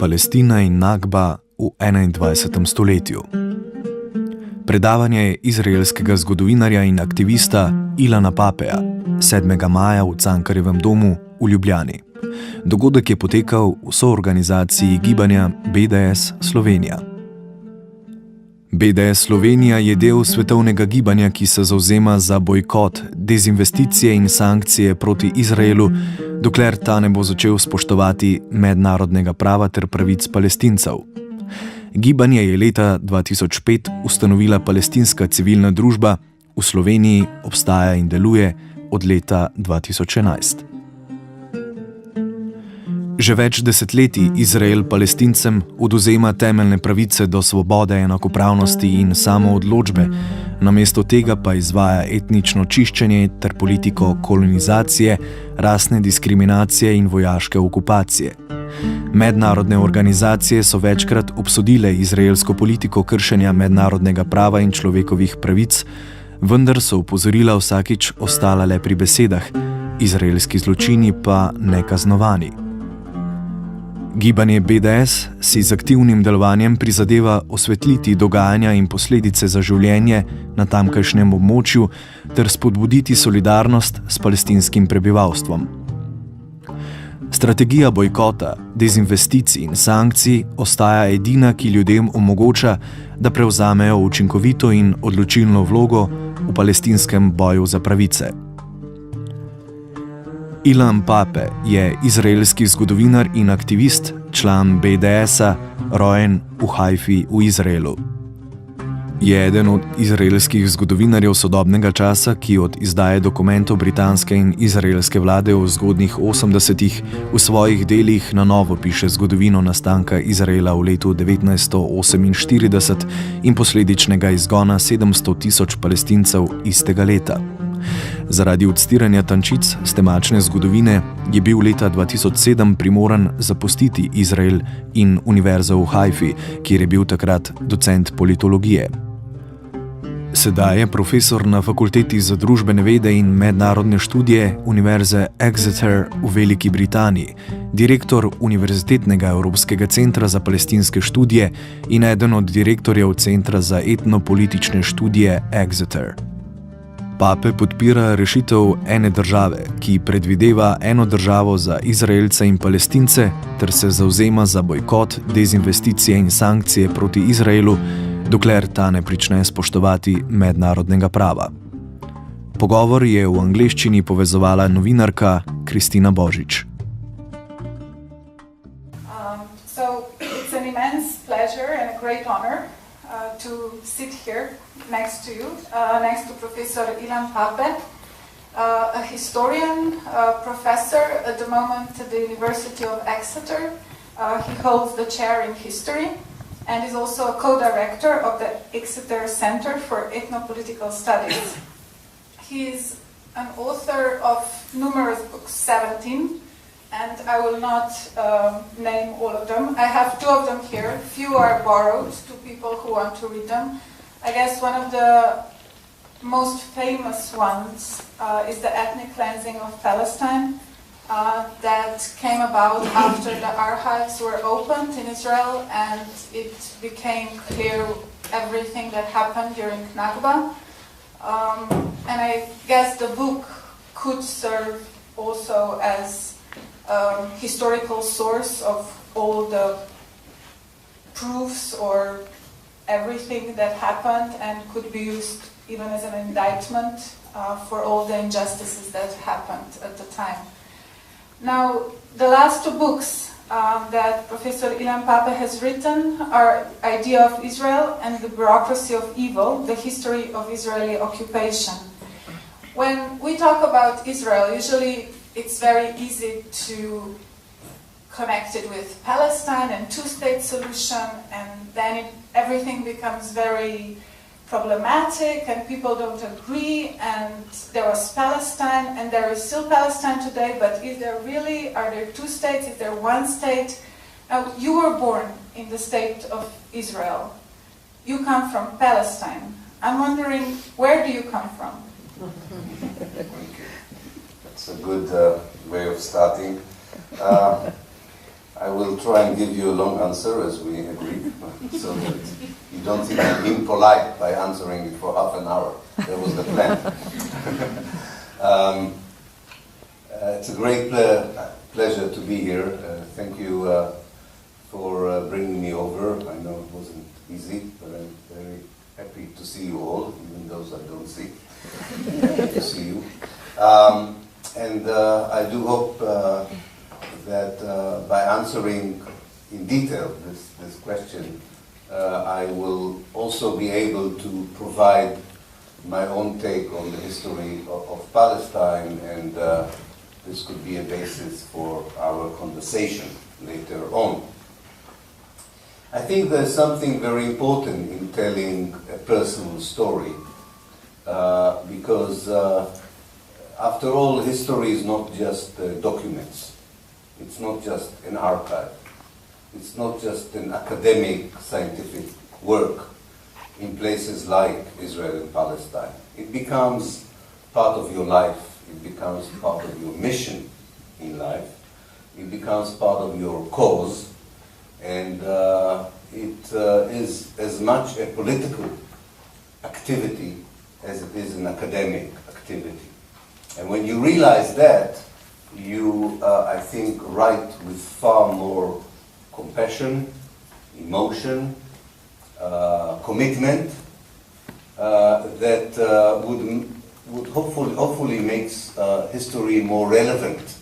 Palestina in Nakba v 21. stoletju. Predavanje izraelskega zgodovinarja in aktivista Ilana Pappeja 7. maja v Cankarjevem domu v Ljubljani. Dogodek je potekal v soorganizaciji gibanja BDS Slovenija. BDS Slovenija je del svetovnega gibanja, ki se zavzema za bojkot, dezinvesticije in sankcije proti Izraelu, dokler ta ne bo začel spoštovati mednarodnega prava ter pravic Palestincev. Gibanje je leta 2005 ustanovila palestinska civilna družba, v Sloveniji obstaja in deluje od leta 2011. Že več desetletij Izrael Palestincem odvzema temeljne pravice do svobode, enakopravnosti in samoodločbe, namesto tega pa izvaja etnično čiščenje ter politiko kolonizacije, rasne diskriminacije in vojaške okupacije. Mednarodne organizacije so večkrat obsodile izraelsko politiko kršenja mednarodnega prava in človekovih pravic, vendar so opozorila vsakič ostala le pri besedah, izraelski zločini pa nekaznovani. Gibanje BDS si z aktivnim delovanjem prizadeva osvetliti dogajanja in posledice za življenje na tamkajšnjem območju ter spodbuditi solidarnost s palestinskim prebivalstvom. Strategija bojkota, dezinvesticij in sankcij ostaja edina, ki ljudem omogoča, da prevzamejo učinkovito in odločilno vlogo v palestinskem boju za pravice. Illan Pappe je izraelski zgodovinar in aktivist, član BDS-a, rojen v Haifi v Izraelu. Je eden od izraelskih zgodovinarjev sodobnega časa, ki od izdaje dokumentov britanske in izraelske vlade v zgodnjih 80-ih v svojih delih na novo piše zgodovino nastanka Izraela v letu 1948 in posledičnega izgona 700.000 Palestincev istega leta. Zaradi odstiranja tančic s temačne zgodovine je bil leta 2007 primoran zapustiti Izrael in univerzo v Haifi, kjer je bil takrat docent politologije. Sedaj je profesor na fakulteti za družbene vede in mednarodne študije Univerze Exeter v Veliki Britaniji, direktor Univerzitetnega Evropskega centra za palestinske študije in eden od direktorjev Centra za etnopolitične študije Exeter. Pape podpira rešitev ene države, ki predvideva eno državo za Izraelce in Palestince, ter se zavzema za bojkot, dezinvesticije in sankcije proti Izraelu, dokler ta ne prične spoštovati mednarodnega prava. Pogovor je v angleščini povezovala novinarka Kristina Božič. So it's an immense pleasure and a great honor to sit here next to you, next to Professor Illan Pappe, a historian, professor at the moment at the University of Exeter. He holds the chair in history and is also a co-director of the Exeter Center for Ethnopolitical Studies. He is an author of numerous books, 17, and I will not name all of them. I have 2 of them here. Few are borrowed to people who want to read them. I guess one of the most famous ones is the ethnic cleansing of Palestine that came about after the archives were opened in Israel and it became clear everything that happened during Nakba. And I guess the book could serve also as a historical source of all the proofs or everything that happened and could be used even as an indictment for all the injustices that happened at the time. Now, the last 2 books that Professor Illan Pappe has written are Idea of Israel and The Bureaucracy of Evil, The History of Israeli Occupation. When we talk about Israel, usually it's very easy to connect it with Palestine and 2-state solution, and then everything becomes very problematic and people don't agree, and there was Palestine and there is still Palestine today, but are there 2 states, is there 1 state? Now, you were born in the state of Israel. You come from Palestine. I'm wondering, where do you come from? Okay. That's a good way of starting. I will try and give you a long answer as we agreed, so that you don't think I'm impolite by answering it for half an hour. That was the plan. It's a great pleasure to be here. Thank you for bringing me over. I know it wasn't easy, but I'm very happy to see you all, even those I don't see. Happy to see you. And I do hope that by answering in detail this question, I will also be able to provide my own take on the history of Palestine, and this could be a basis for our conversation later on. I think there's something very important in telling a personal story, because after all, history is not just documents. It's not just an archive. It's not just an academic, scientific work in places like Israel and Palestine. It becomes part of your life. It becomes part of your mission in life. It becomes part of your cause. And it is as much a political activity as it is an academic activity. And when you realize that, you, I think, write with far more compassion, emotion, commitment, that would hopefully makes history more relevant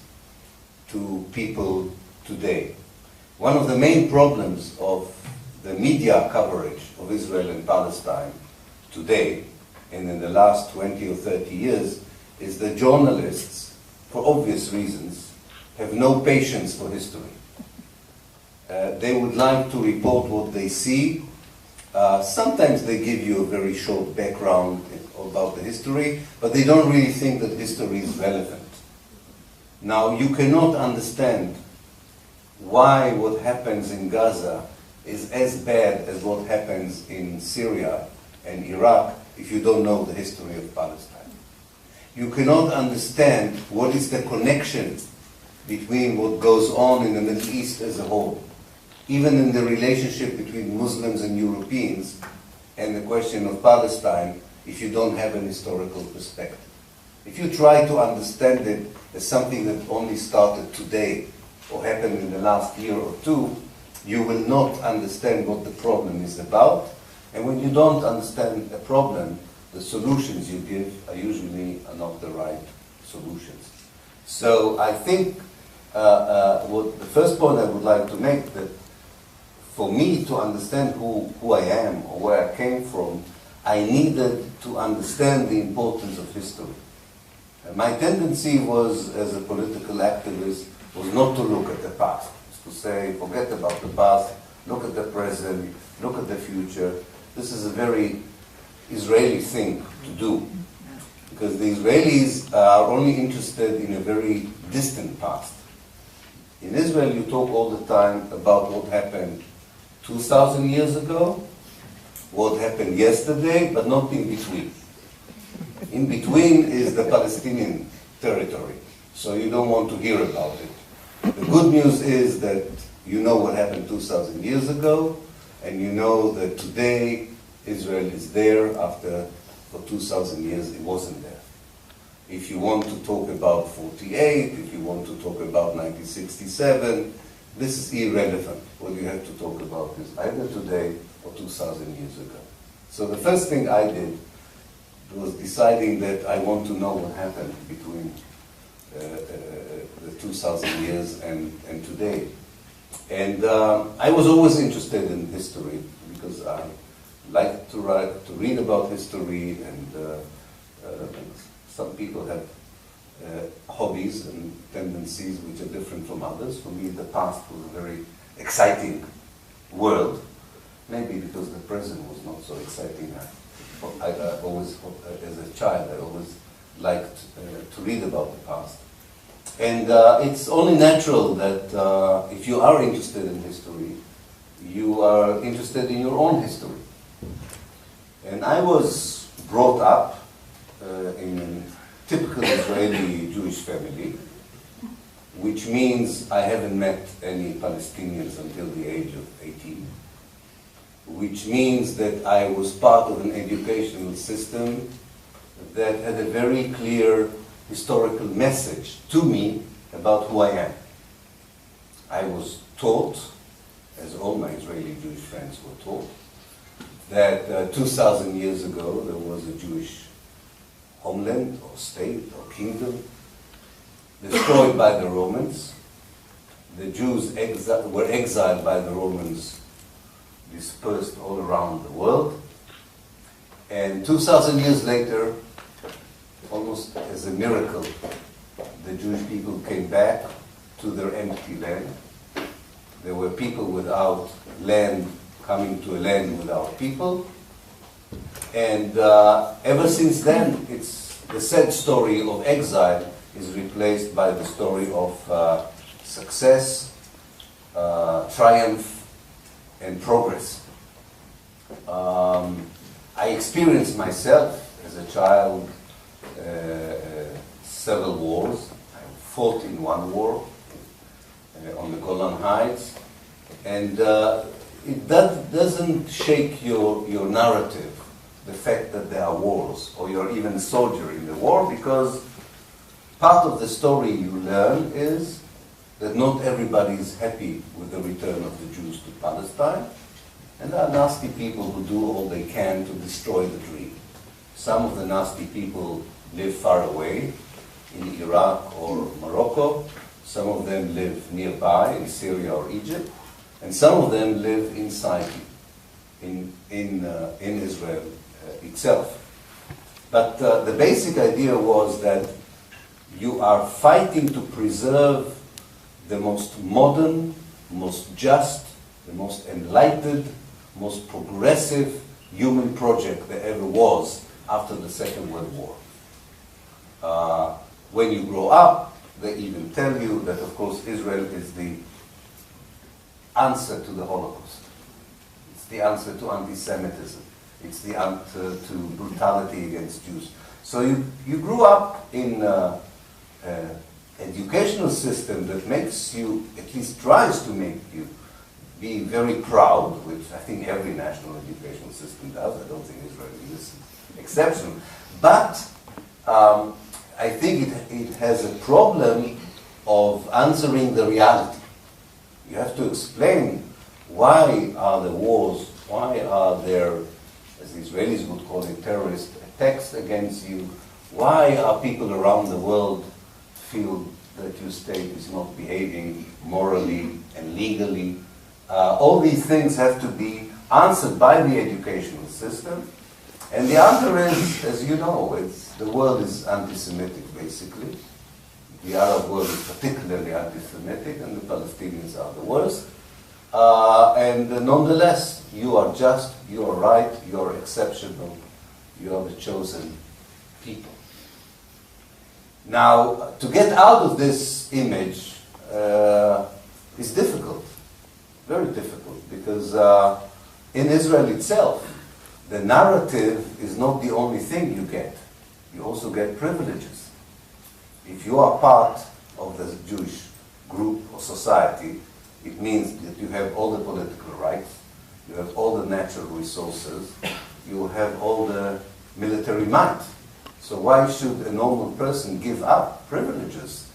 to people today. One of the main problems of the media coverage of Israel and Palestine today, and in the last 20 or 30 years, is that journalists, for obvious reasons, have no patience for history. They would like to report what they see. Sometimes they give you a very short background about the history, but they don't really think that history is relevant. Now, you cannot understand why what happens in Gaza is as bad as what happens in Syria and Iraq if you don't know the history of Palestine. You cannot understand what is the connection between what goes on in the Middle East as a whole, even in the relationship between Muslims and Europeans and the question of Palestine, if you don't have an historical perspective. If you try to understand it as something that only started today or happened in the last year or two, you will not understand what the problem is about. And when you don't understand a problem, the solutions you give are usually not the right solutions. So I think what the first point I would like to make, that for me to understand who I am or where I came from, I needed to understand the importance of history. And my tendency was, as a political activist, was not to look at the past. To say, forget about the past, look at the present, look at the future. This is a very Israeli thing to do, because the Israelis are only interested in a very distant past. In Israel, you talk all the time about what happened 2,000 years ago, what happened yesterday, but not in between. In between is the Palestinian territory, so you don't want to hear about it. The good news is that you know what happened 2,000 years ago, and you know that today Israel is there after, for 2,000 years, it wasn't there. If you want to talk about 48, if you want to talk about 1967, this is irrelevant. What you have to talk about is either today or 2,000 years ago. So the first thing I did was deciding that I want to know what happened between the 2,000 years and today. And I was always interested in history because I like to read about history, and some people have hobbies and tendencies which are different from others. For me, the past was a very exciting world, maybe because the present was not so exciting. I always, as a child, I always liked to read about the past. And it's only natural that if you are interested in history, you are interested in your own history. And I was brought up in a typical Israeli Jewish family. which means I haven't met any Palestinians until the age of 18, which means that I was part of an educational system that had a very clear historical message to me about who I am. I was taught, as all my Israeli Jewish friends were taught, that 2,000 years ago there was a Jewish homeland or state or kingdom destroyed by the Romans. The Jews were exiled by the Romans, dispersed all around the world. And 2,000 years later, almost as a miracle, the Jewish people came back to their empty land. There were people without land coming to a land without people. And ever since then, it's the sad story of exile is replaced by the story of success, triumph, and progress. I experienced myself as a child several wars. I fought in one war on the Golan Heights, and it doesn't shake your narrative, the fact that there are wars, or you're even a soldier in the war, because part of the story you learn is that not everybody is happy with the return of the Jews to Palestine, and there are nasty people who do all they can to destroy the dream. Some of the nasty people live far away, in Iraq or Morocco. Some of them live nearby, in Syria or Egypt. And some of them live inside in Israel itself. But the basic idea was that you are fighting to preserve the most modern, most just, the most enlightened, most progressive human project there ever was after the Second World War. When you grow up, they even tell you that, of course, Israel is the answer to the Holocaust. It's the answer to anti-Semitism. It's the answer to brutality against Jews. So you grew up in an educational system that makes you, at least tries to make you, be very proud, which I think every national educational system does. I don't think Israel is exceptional. But I think it has a problem of answering the reality. You have to explain why are the wars, why are there, as the Israelis would call it, terrorist attacks against you, why are people around the world feel that your state is not behaving morally and legally. All these things have to be answered by the educational system. And the answer is, as you know, the world is anti-Semitic, basically. The Arab world is particularly anti-Semitic, and the Palestinians are the worst. And nonetheless, you are just, you are right, you are exceptional, you are the chosen people. Now, to get out of this image is difficult, very difficult, because in Israel itself, the narrative is not the only thing you get. You also get privileges. If you are part of the Jewish group or society, it means that you have all the political rights, you have all the natural resources, you have all the military might. So why should a normal person give up privileges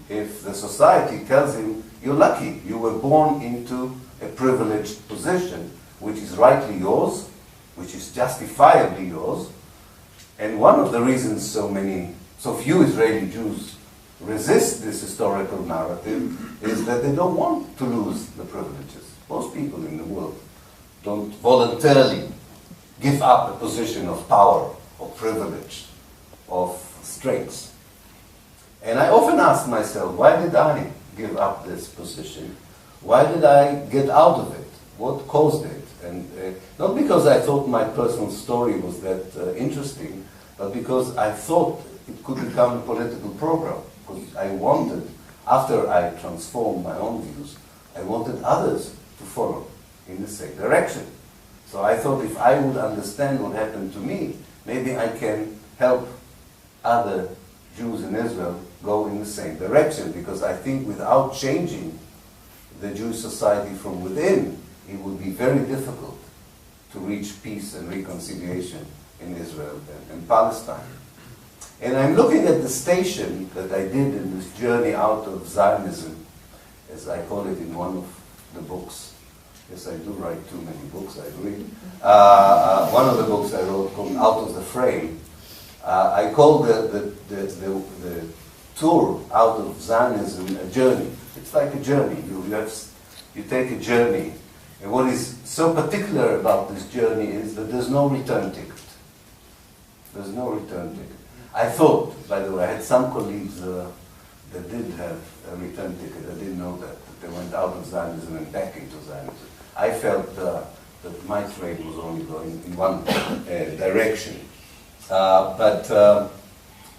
if the society tells him, you're lucky, you were born into a privileged position, which is rightly yours, which is justifiably yours. And one of the reasons so few Israeli Jews resist this historical narrative is that they don't want to lose the privileges. Most people in the world don't voluntarily give up a position of power, of privilege, of strength. And I often ask myself, why did I give up this position? Why did I get out of it? What caused it? And not because I thought my personal story was that interesting, but because I thought it could become a political program. Because I wanted, after I transformed my own views, I wanted others to follow in the same direction. So I thought if I would understand what happened to me, maybe I can help other Jews in Israel go in the same direction, because I think without changing the Jewish society from within, it would be very difficult to reach peace and reconciliation in Israel and Palestine. And I'm looking at the station that I did in this journey out of Zionism, as I call it in one of the books. Yes, I do write too many books, I agree. One of the books I wrote called Out of the Frame. I call the tour out of Zionism a journey. It's like a journey. You take a journey. And what is so particular about this journey is that there's no return ticket. There's no return ticket. I thought, by the way, I had some colleagues that did have a return ticket. I didn't know that they went out of Zionism and back into Zionism. I felt that my train was only going in one direction. But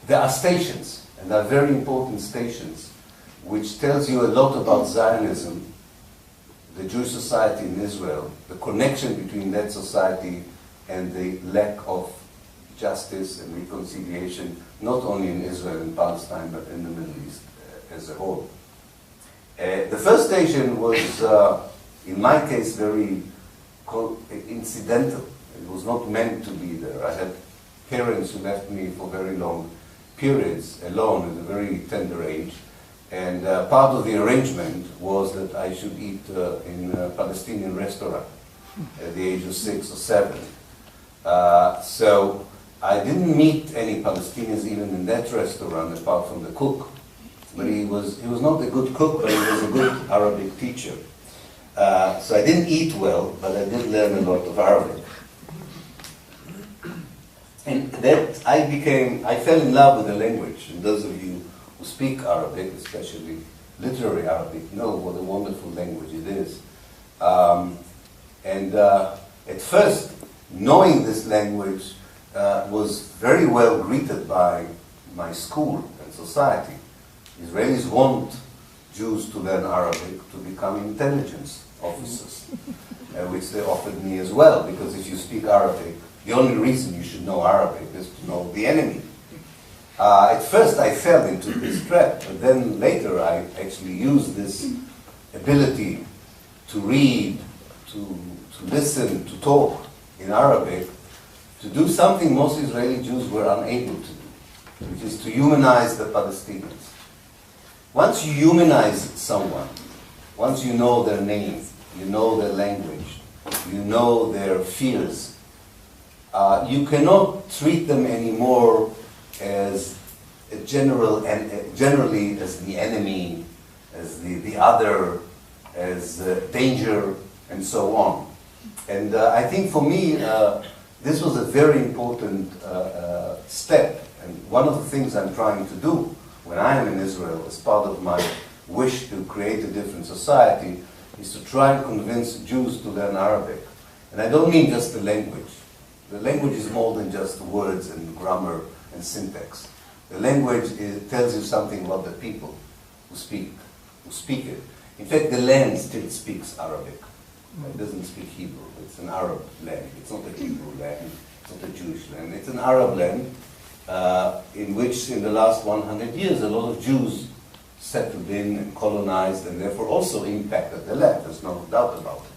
there are stations, and there are very important stations, which tells you a lot about Zionism, the Jewish society in Israel, the connection between that society and the lack of justice and reconciliation, not only in Israel and Palestine, but in the Middle East as a whole. The first station was, in my case, very incidental. It was not meant to be there. I had parents who left me for very long periods alone at a very tender age, and part of the arrangement was that I should eat in a Palestinian restaurant at the age of 6 or 7. So I didn't meet any Palestinians even in that restaurant apart from the cook. But he was not a good cook, but he was a good Arabic teacher. So I didn't eat well, but I did learn a lot of Arabic. And that I fell in love with the language. And those of you who speak Arabic, especially literary Arabic, know what a wonderful language it is. At first, knowing this language was very well greeted by my school and society. Israelis want Jews to learn Arabic to become intelligence officers, which they offered me as well, because if you speak Arabic, the only reason you should know Arabic is to know the enemy. At first I fell into this trap, but then later I actually used this ability to read, to listen, to talk in Arabic, to do something most Israeli Jews were unable to do, which is to humanize the Palestinians. Once you humanize someone, once you know their name, you know their language, you know their fears, you cannot treat them anymore as generally as the enemy, as the other, as danger, and so on. And I think for me, this was a very important step. And one of the things I'm trying to do when I am in Israel, as part of my wish to create a different society, is to try and convince Jews to learn Arabic. And I don't mean just the language. The language is more than just words and grammar and syntax. The language tells you something about the people who speak it. In fact, the land still speaks Arabic. It doesn't speak Hebrew. It's an Arab land. It's not a Hebrew land. It's not a Jewish land. It's an Arab land in which, in the last 100 years, a lot of Jews settled in and colonized, and therefore also impacted the land. There's no doubt about it.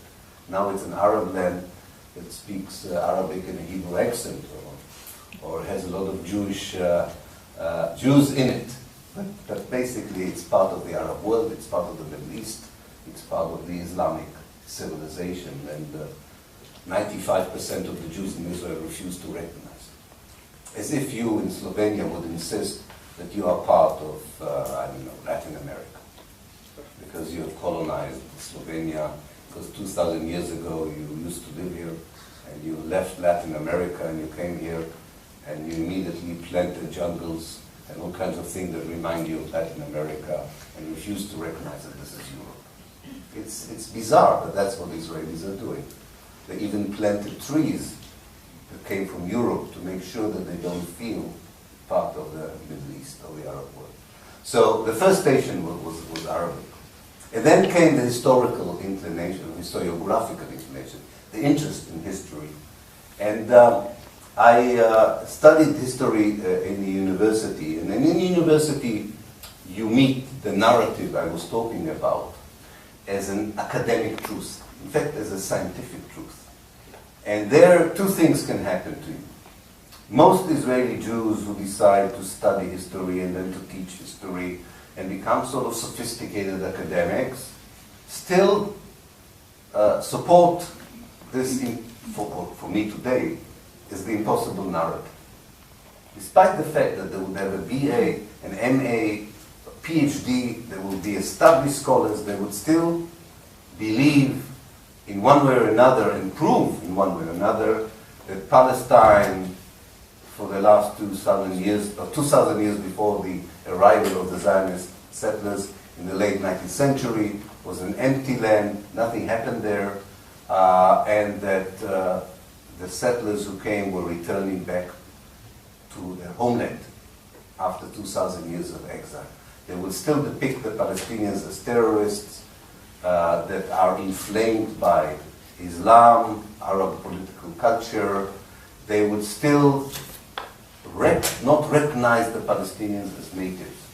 Now it's an Arab land that speaks Arabic in a Hebrew accent, or has a lot of Jews in it. But basically it's part of the Arab world, it's part of the Middle East, it's part of the Islamic civilization, and 95% of the Jews in Israel refuse to recognize it. As if you in Slovenia would insist that you are part of, Latin America, because you have colonized Slovenia, because 2,000 years ago you used to live here, and you left Latin America and you came here, and you immediately planted jungles and all kinds of things that remind you of Latin America, and refuse to recognize that this is Europe. It's bizarre, but that's what Israelis are doing. They even planted trees that came from Europe to make sure that they don't feel part of the Middle East or the Arab world. So the first station was Arabic. And then came the historical inclination, historiographical inclination, the interest in history. And I studied history in the university, and in the university you meet the narrative I was talking about as an academic truth, in fact as a scientific truth. And there two things can happen to you. Most Israeli Jews who decide to study history and then to teach history and become sort of sophisticated academics still support this, for me today, is the impossible narrative. Despite the fact that they would have a BA, an MA, a PhD, they would be established scholars, they would still believe in one way or another and prove in one way or another that Palestine for the last 2,000 years, or 2,000 years before the arrival of the Zionist settlers in the late 19th century, was an empty land, nothing happened there, and that the settlers who came were returning back to their homeland after 2,000 years of exile. They will still depict the Palestinians as terrorists that are inflamed by Islam, Arab political culture. They would still not recognize the Palestinians as natives.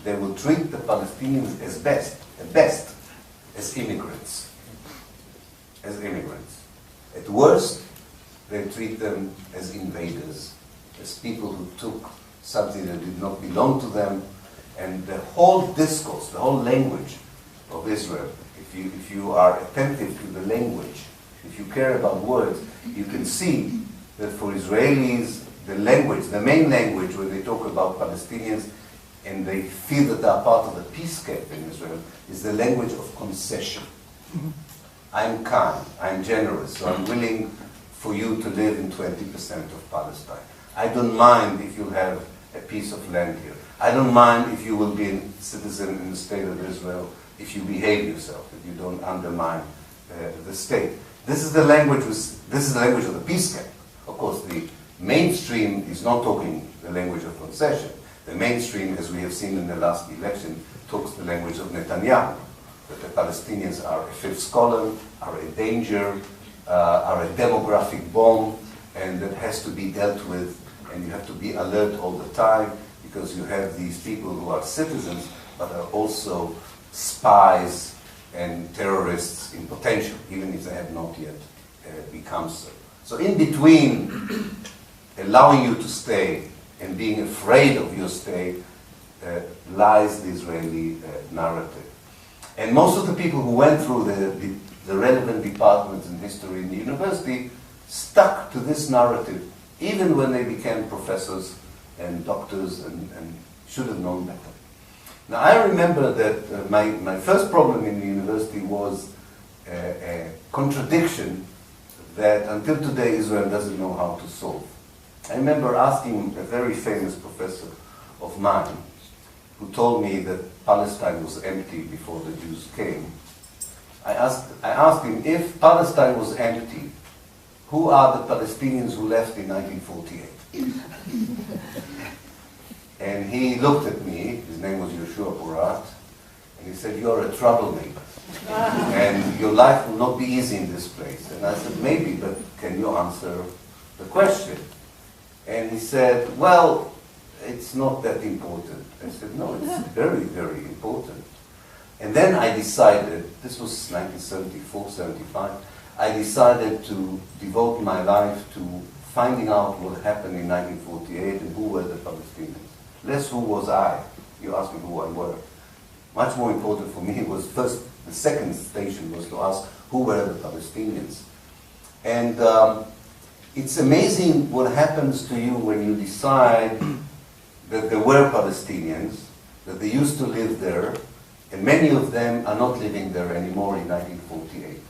They will treat the Palestinians as best, as immigrants. At worst, they treat them as invaders, as people who took something that did not belong to them. And the whole discourse, the whole language of Israel, if you are attentive to the language, if you care about words, you can see that for Israelis, the language, the main language when they talk about Palestinians and they feel that they are part of the peace camp in Israel, is the language of concession. I'm kind, I'm generous, so I'm willing for you to live in 20% of Palestine. I don't mind if you have a piece of land here. I don't mind if you will be a citizen in the state of Israel if you behave yourself, if you don't undermine the state. This is the language of the peace camp. Of course, the mainstream is not talking the language of concession. The mainstream, as we have seen in the last election, talks the language of Netanyahu, that the Palestinians are a fifth column, are a danger, are a demographic bomb, and that has to be dealt with, and you have to be alert all the time, because you have these people who are citizens, but are also spies and terrorists in potential, even if they have not yet become so. So in between allowing you to stay and being afraid of your stay lies the Israeli narrative. And most of the people who went through the relevant departments in history in the university stuck to this narrative, even when they became professors and doctors and should have known better. Now I remember that my first problem in the university was a contradiction that until today Israel doesn't know how to solve. I remember asking a very famous professor of mine who told me that Palestine was empty before the Jews came. I asked him, if Palestine was empty, who are the Palestinians who left in 1948? And he looked at me, his name was Yoshua Porat, and he said, "You're a troublemaker, and your life will not be easy in this place." And I said, "Maybe, but can you answer the question?" And he said, "Well, it's not that important." I said, "No, it's very, very important." And then I decided, this was 1974, 75, I decided to devote my life to finding out what happened in 1948 and who were the Palestinians. Less who was I. You asked me who I were. Much more important for me was first, the second station was to ask who were the Palestinians. And it's amazing what happens to you when you decide that there were Palestinians, that they used to live there, and many of them are not living there anymore in 1948.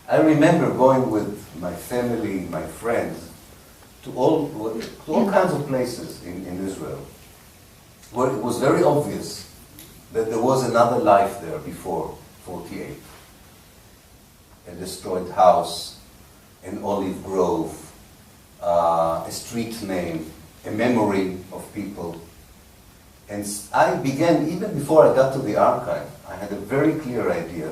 I remember going with my family, my friends, to all kinds of places in Israel, where it was very obvious that there was another life there before 48. A destroyed house, an olive grove, a street name, a memory of people. And I began, even before I got to the archive, I had a very clear idea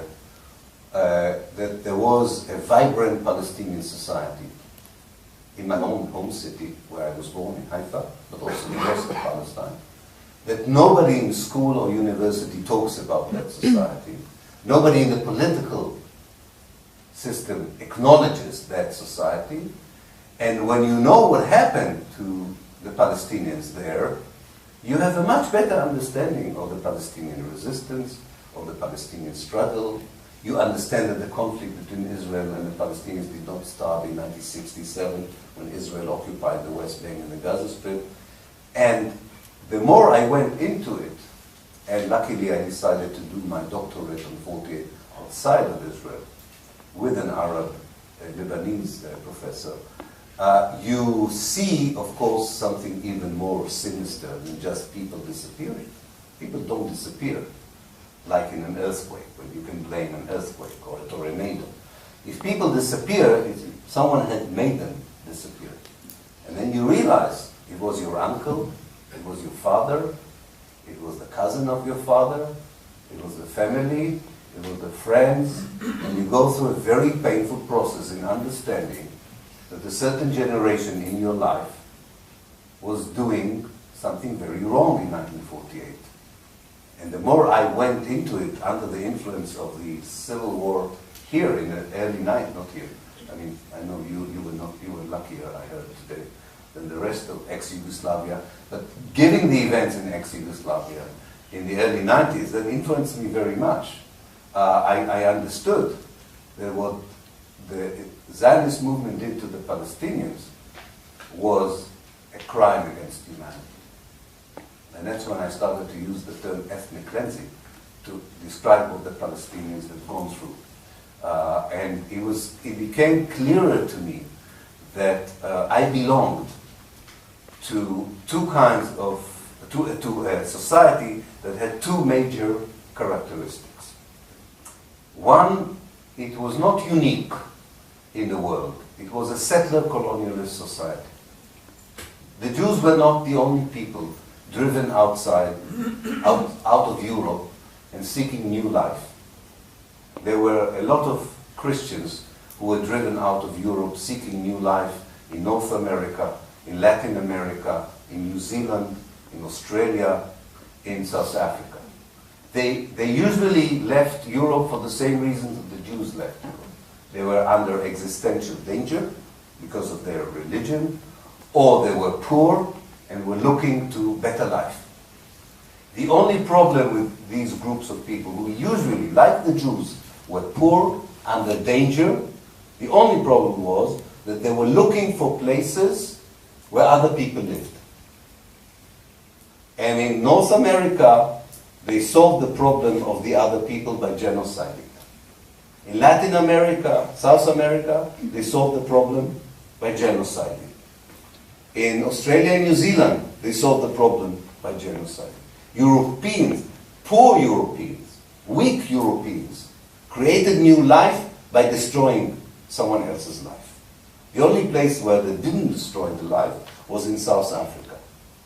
that there was a vibrant Palestinian society in my own home city, where I was born in Haifa, but also the rest of Palestine, that nobody in school or university talks about that society. Nobody in the political system acknowledges that society. And when you know what happened to the Palestinians there, you have a much better understanding of the Palestinian resistance, of the Palestinian struggle. You understand that the conflict between Israel and the Palestinians did not start in 1967 when Israel occupied the West Bank and the Gaza Strip. And the more I went into it, and luckily I decided to do my doctorate on 48 outside of Israel with an Arab, Lebanese professor, you see, of course, something even more sinister than just people disappearing. People don't disappear like in an earthquake, when you can blame an earthquake or a tornado. If people disappear, someone had made them disappear. And then you realize it was your uncle, it was your father, it was the cousin of your father, it was the family, it was the friends, and you go through a very painful process in understanding that a certain generation in your life was doing something very wrong in 1948. And the more I went into it under the influence of the civil war here in the early 90s, not here, I mean, I know you were luckier, I heard today, than the rest of ex-Yugoslavia, but given the events in ex-Yugoslavia in the early 90s, that influenced me very much. I understood that what the Zionist movement did to the Palestinians was a crime against humanity. And that's when I started to use the term ethnic cleansing to describe what the Palestinians had gone through. And it became clearer to me that I belonged to to a society that had two major characteristics. One, it was not unique in the world. It was a settler colonialist society. The Jews were not the only people driven out of Europe and seeking new life. There were a lot of Christians who were driven out of Europe seeking new life in North America, in Latin America, in New Zealand, in Australia, in South Africa. They usually left Europe for the same reasons that the Jews left Europe. They were under existential danger because of their religion, or they were poor and were looking to better life. The only problem with these groups of people, who usually, like the Jews, were poor, under danger, the only problem was that they were looking for places where other people lived. And in North America, they solved the problem of the other people by genociding. In Latin America, South America, they solved the problem by genociding. In Australia and New Zealand, they solved the problem by genocide. Europeans, poor Europeans, weak Europeans, created new life by destroying someone else's life. The only place where they didn't destroy the life was in South Africa,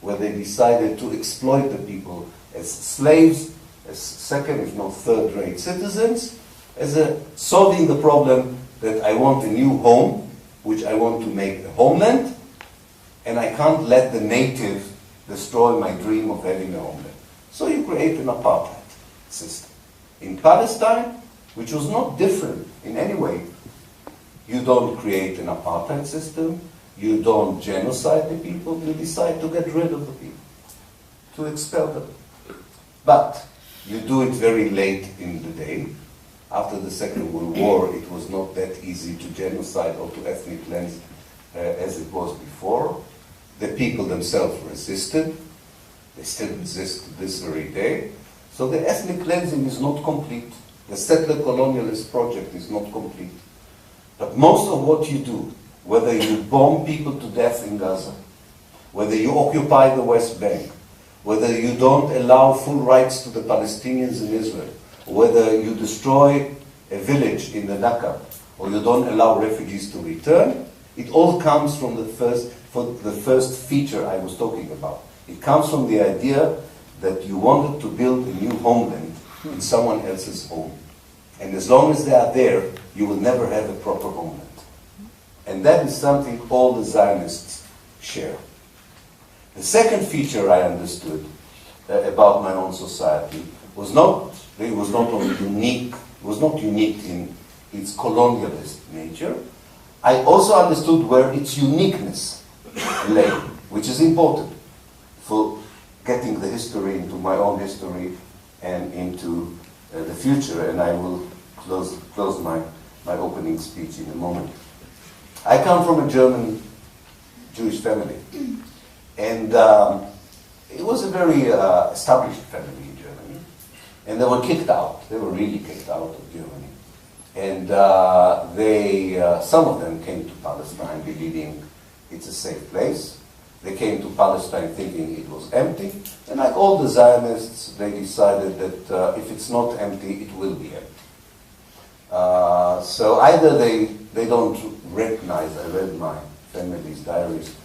where they decided to exploit the people as slaves, as second, if not third-rate citizens, as solving the problem that I want a new home, which I want to make a homeland, and I can't let the native destroy my dream of having a homeland. So you create an apartheid system. In Palestine, which was not different in any way, you don't create an apartheid system, you don't genocide the people, you decide to get rid of the people, to expel them. But you do it very late in the day. After the Second World War, it was not that easy to genocide or to ethnic cleanse as it was before. The people themselves resisted. They still resist to this very day. So the ethnic cleansing is not complete. The settler colonialist project is not complete. But most of what you do, whether you bomb people to death in Gaza, whether you occupy the West Bank, whether you don't allow full rights to the Palestinians in Israel, whether you destroy a village in the Nakba, or you don't allow refugees to return, it all comes from the first feature I was talking about. It comes from the idea that you wanted to build a new homeland in someone else's home. And as long as they are there, you will never have a proper homeland. And that is something all the Zionists share. The second feature I understood about my own society was not only unique, was not unique in its colonialist nature. I also understood where its uniqueness lay, which is important for getting the history into my own history and into the future. And I will close my opening speech in a moment. I come from a German Jewish family, and it was a very established family in Germany, and they were kicked out. They were really kicked out of Germany, and some of them came to Palestine believing it's a safe place. They came to Palestine thinking it was empty, and like all the Zionists, they decided that if it's not empty, it will be empty. So either they don't recognize, I read my family's diaries,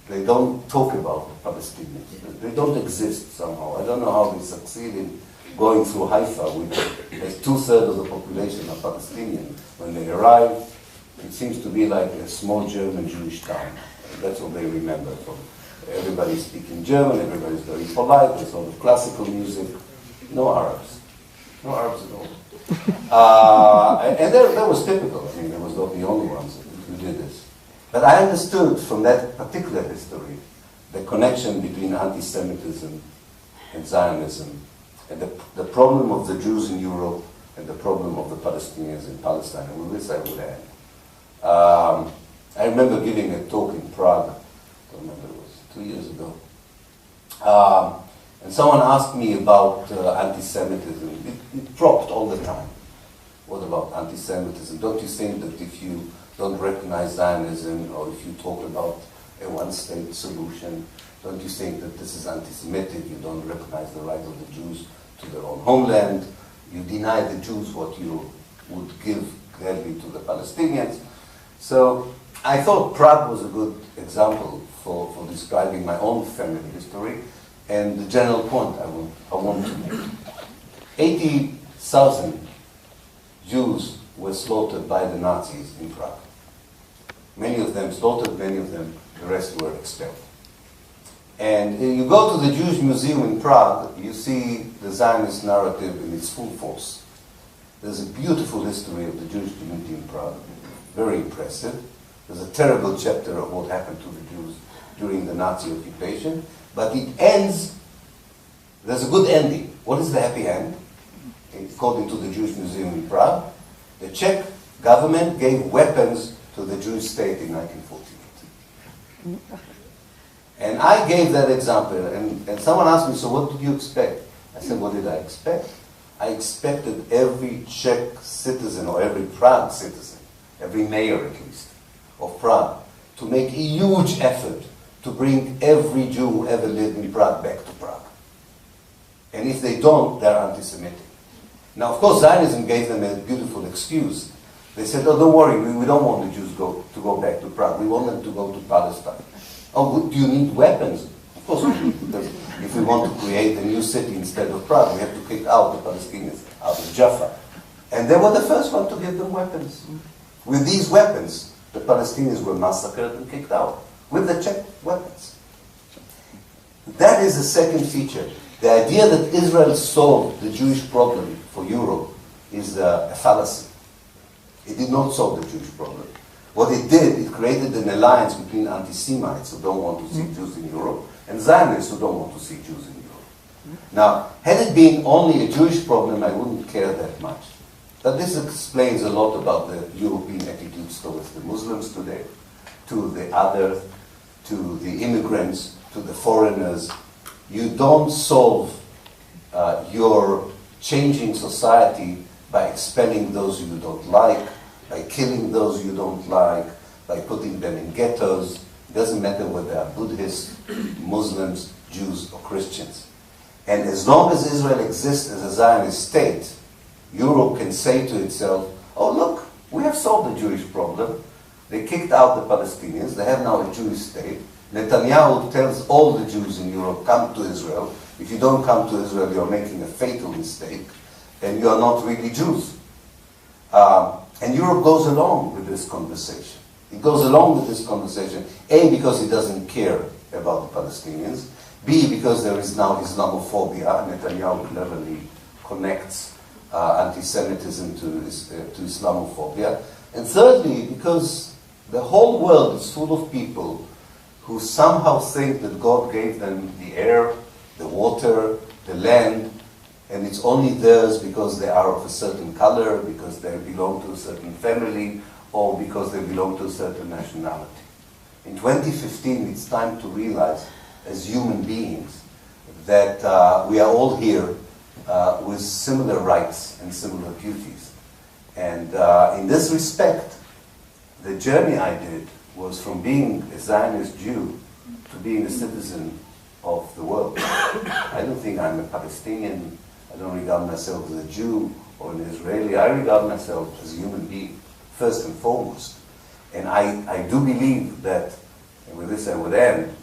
they don't talk about the Palestinians. They don't exist somehow. I don't know how they succeed in going through Haifa, which has 2/3 of the population are Palestinian. When they arrive, it seems to be like a small German Jewish town. That's what they remember from. Everybody speaking German, everybody's very polite, there's a lot of classical music. No Arabs. No Arabs at all. And that was typical. I mean, they was not the only ones who did this. But I understood from that particular history the connection between anti-Semitism and Zionism, and the problem of the Jews in Europe and the problem of the Palestinians in Palestine. And with this I would end. I remember giving a talk in Prague, I don't remember, it was 2 years ago. And someone asked me about anti-Semitism. It dropped all the time. What about anti-Semitism? Don't you think that if you don't recognize Zionism, or if you talk about a one-state solution, don't you think that this is anti-Semitic? You don't recognize the right of the Jews to their own homeland. You deny the Jews what you would give gladly to the Palestinians. So I thought Prague was a good example for describing my own family history and the general point I want to make. 80,000 Jews were slaughtered by the Nazis in Prague. Many of them slaughtered, many of them, the rest were expelled. And you go to the Jewish Museum in Prague, you see the Zionist narrative in its full force. There's a beautiful history of the Jewish community in Prague, very impressive. There's a terrible chapter of what happened to the Jews during the Nazi occupation, but it ends, there's a good ending. What is the happy end? According to the Jewish Museum in Prague, the Czech government gave weapons to the Jewish state in 1948. And I gave that example, and someone asked me, so what did you expect? I said, what did I expect? I expected every Czech citizen, or every Prague citizen, every mayor at least, of Prague, to make a huge effort to bring every Jew who ever lived in Prague back to Prague. And if they don't, they're anti-Semitic. Now, of course, Zionism gave them a beautiful excuse. They said, oh, don't worry, we don't want the Jews to go back to Prague. We want them to go to Palestine. Oh, do you need weapons? Of course we do, because if we want to create a new city instead of Prague, we have to kick out the Palestinians out of Jaffa. And they were the first one to give them weapons. With these weapons, the Palestinians were massacred and kicked out, with the Czech weapons. That is the second feature. The idea that Israel solved the Jewish problem for Europe is a fallacy. It did not solve the Jewish problem. What it did, it created an alliance between anti-Semites who don't want to see Jews in Europe and Zionists who don't want to see Jews in Europe. Now, had it been only a Jewish problem, I wouldn't care that much. But this explains a lot about the European attitudes towards the Muslims today, to the others, to the immigrants, to the foreigners. You don't solve your changing society by expelling those you don't like, by killing those you don't like, by putting them in ghettos. It doesn't matter whether they are Buddhists, Muslims, Jews, or Christians. And as long as Israel exists as a Zionist state, Europe can say to itself, oh look, we have solved the Jewish problem. They kicked out the Palestinians, they have now a Jewish state. Netanyahu tells all the Jews in Europe, come to Israel. If you don't come to Israel, you're making a fatal mistake, and you are not really Jews. And Europe goes along with this conversation. It goes along with this conversation, A, because he doesn't care about the Palestinians, B, because there is now Islamophobia. Netanyahu cleverly connects anti-Semitism to Islamophobia. And thirdly, because the whole world is full of people who somehow think that God gave them the air, the water, the land, and it's only theirs because they are of a certain color, because they belong to a certain family, or because they belong to a certain nationality. In 2015, it's time to realize, as human beings, that we are all here with similar rights and similar duties. And in this respect, the journey I did was from being a Zionist Jew to being a citizen of the world. I don't think I'm a Palestinian. I don't regard myself as a Jew or an Israeli. I regard myself as a human being, first and foremost. And I do believe that, and with this I would end,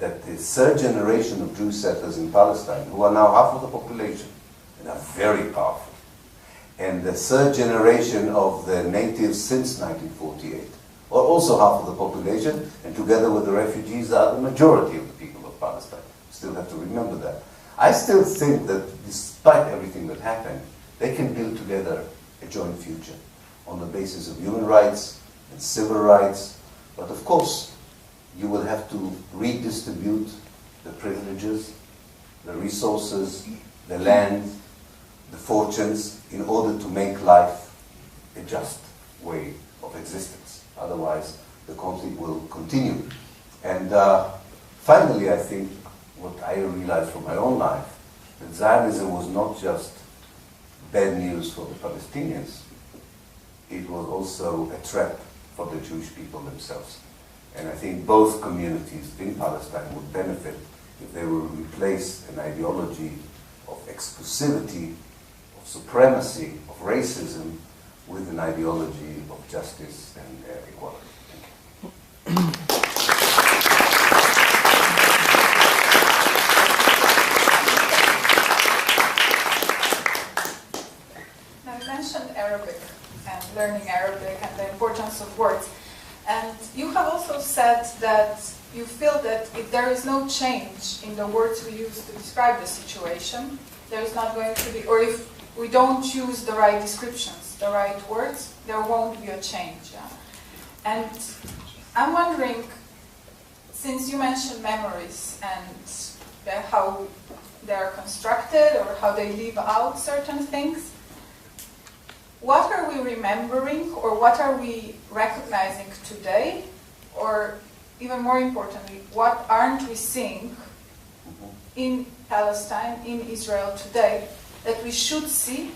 that the third generation of Jewish settlers in Palestine, who are now half of the population and are very powerful, and the third generation of the natives since 1948, are also half of the population, and together with the refugees are the majority of the people of Palestine. Still have to remember that. I still think that despite everything that happened, they can build together a joint future on the basis of human rights and civil rights. But of course, you will have to redistribute the privileges, the resources, the land, the fortunes, in order to make life a just way of existence. Otherwise, the conflict will continue. And finally, I think what I realized from my own life, that Zionism was not just bad news for the Palestinians, it was also a trap for the Jewish people themselves. And I think both communities in Palestine would benefit if they would replace an ideology of exclusivity, of supremacy, of racism, with an ideology of justice and equality. Thank you. Now you mentioned Arabic and learning Arabic and the importance of words. And you have also said that you feel that if there is no change in the words we use to describe the situation, there is not going to be, or if we don't use the right descriptions, the right words, there won't be a change. Yeah? And I'm wondering, since you mentioned memories and how they're constructed or how they leave out certain things, what are we remembering or what are we recognizing today? Or even more importantly, what aren't we seeing in Palestine, in Israel today that we should see?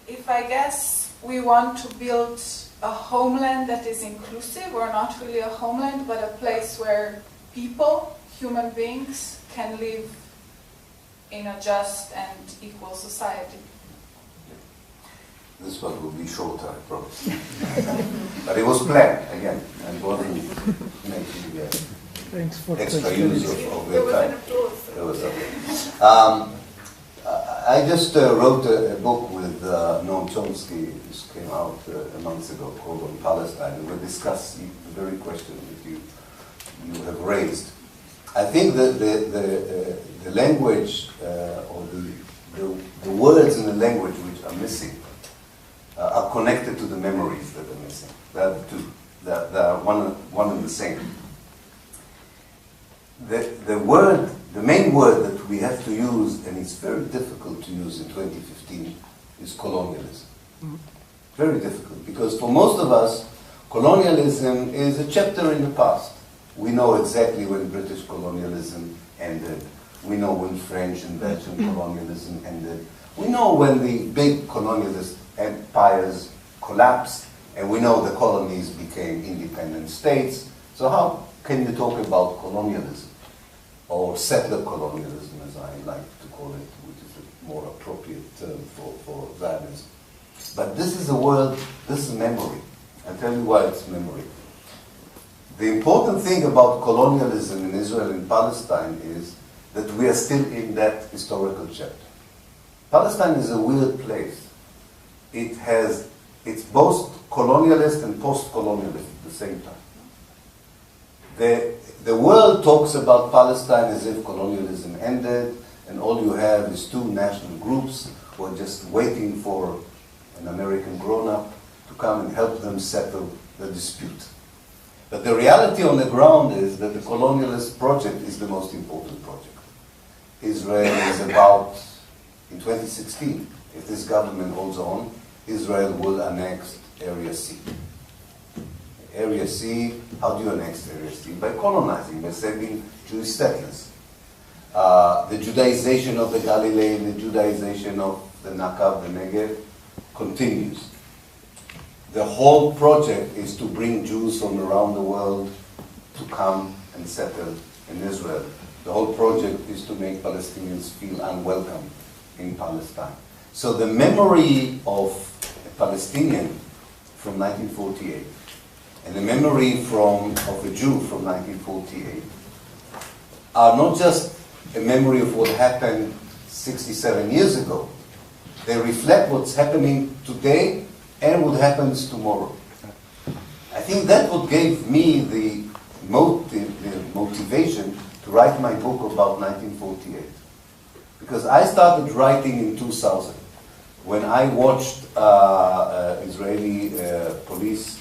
If I guess we want to build a homeland that is inclusive, or not really a homeland, but a place where people, human beings, can live in a just and equal society. This one will be shorter, I promise. But it was planned, again, and wasn't making extra use of your time. There was I just wrote a book with Noam Chomsky, which came out a month ago, called On Palestine, and we'll discuss the very question that you have raised. I think that the language, or the words in the language which are missing, are connected to the memories that are missing. That are one and the same. The main word that we have to use, and it's very difficult to use in 2015, is colonialism. Mm-hmm. Very difficult, because for most of us, colonialism is a chapter in the past. We know exactly when British colonialism ended. We know when French and Belgian colonialism ended. We know when the big colonialist empires collapsed, and we know the colonies became independent states. So how can you talk about colonialism, or settler colonialism, as I like to call it, which is a more appropriate term for Zionism? But this is a word, this is memory. I'll tell you why it's memory. The important thing about colonialism in Israel and Palestine is that we are still in that historical chapter. Palestine is a weird place. It's both colonialist and post-colonialist at the same time. The world talks about Palestine as if colonialism ended, and all you have is two national groups who are just waiting for an American grown-up to come and help them settle the dispute. But the reality on the ground is that the colonialist project is the most important project. Israel is about, in 2016, if this government holds on, Israel will annex Area C. Area C, how do you annex Area C? By colonizing, by sending Jewish settlers. The Judaization of the Galilee, the Judaization of the Nakba, the Negev, continues. The whole project is to bring Jews from around the world to come and settle in Israel. The whole project is to make Palestinians feel unwelcome in Palestine. So the memory of a Palestinian from 1948 and the memory of a Jew from 1948 are not just a memory of what happened 67 years ago. They reflect what's happening today and what happens tomorrow. I think that what gave me the motivation to write my book about 1948. Because I started writing in 2000 when I watched Israeli police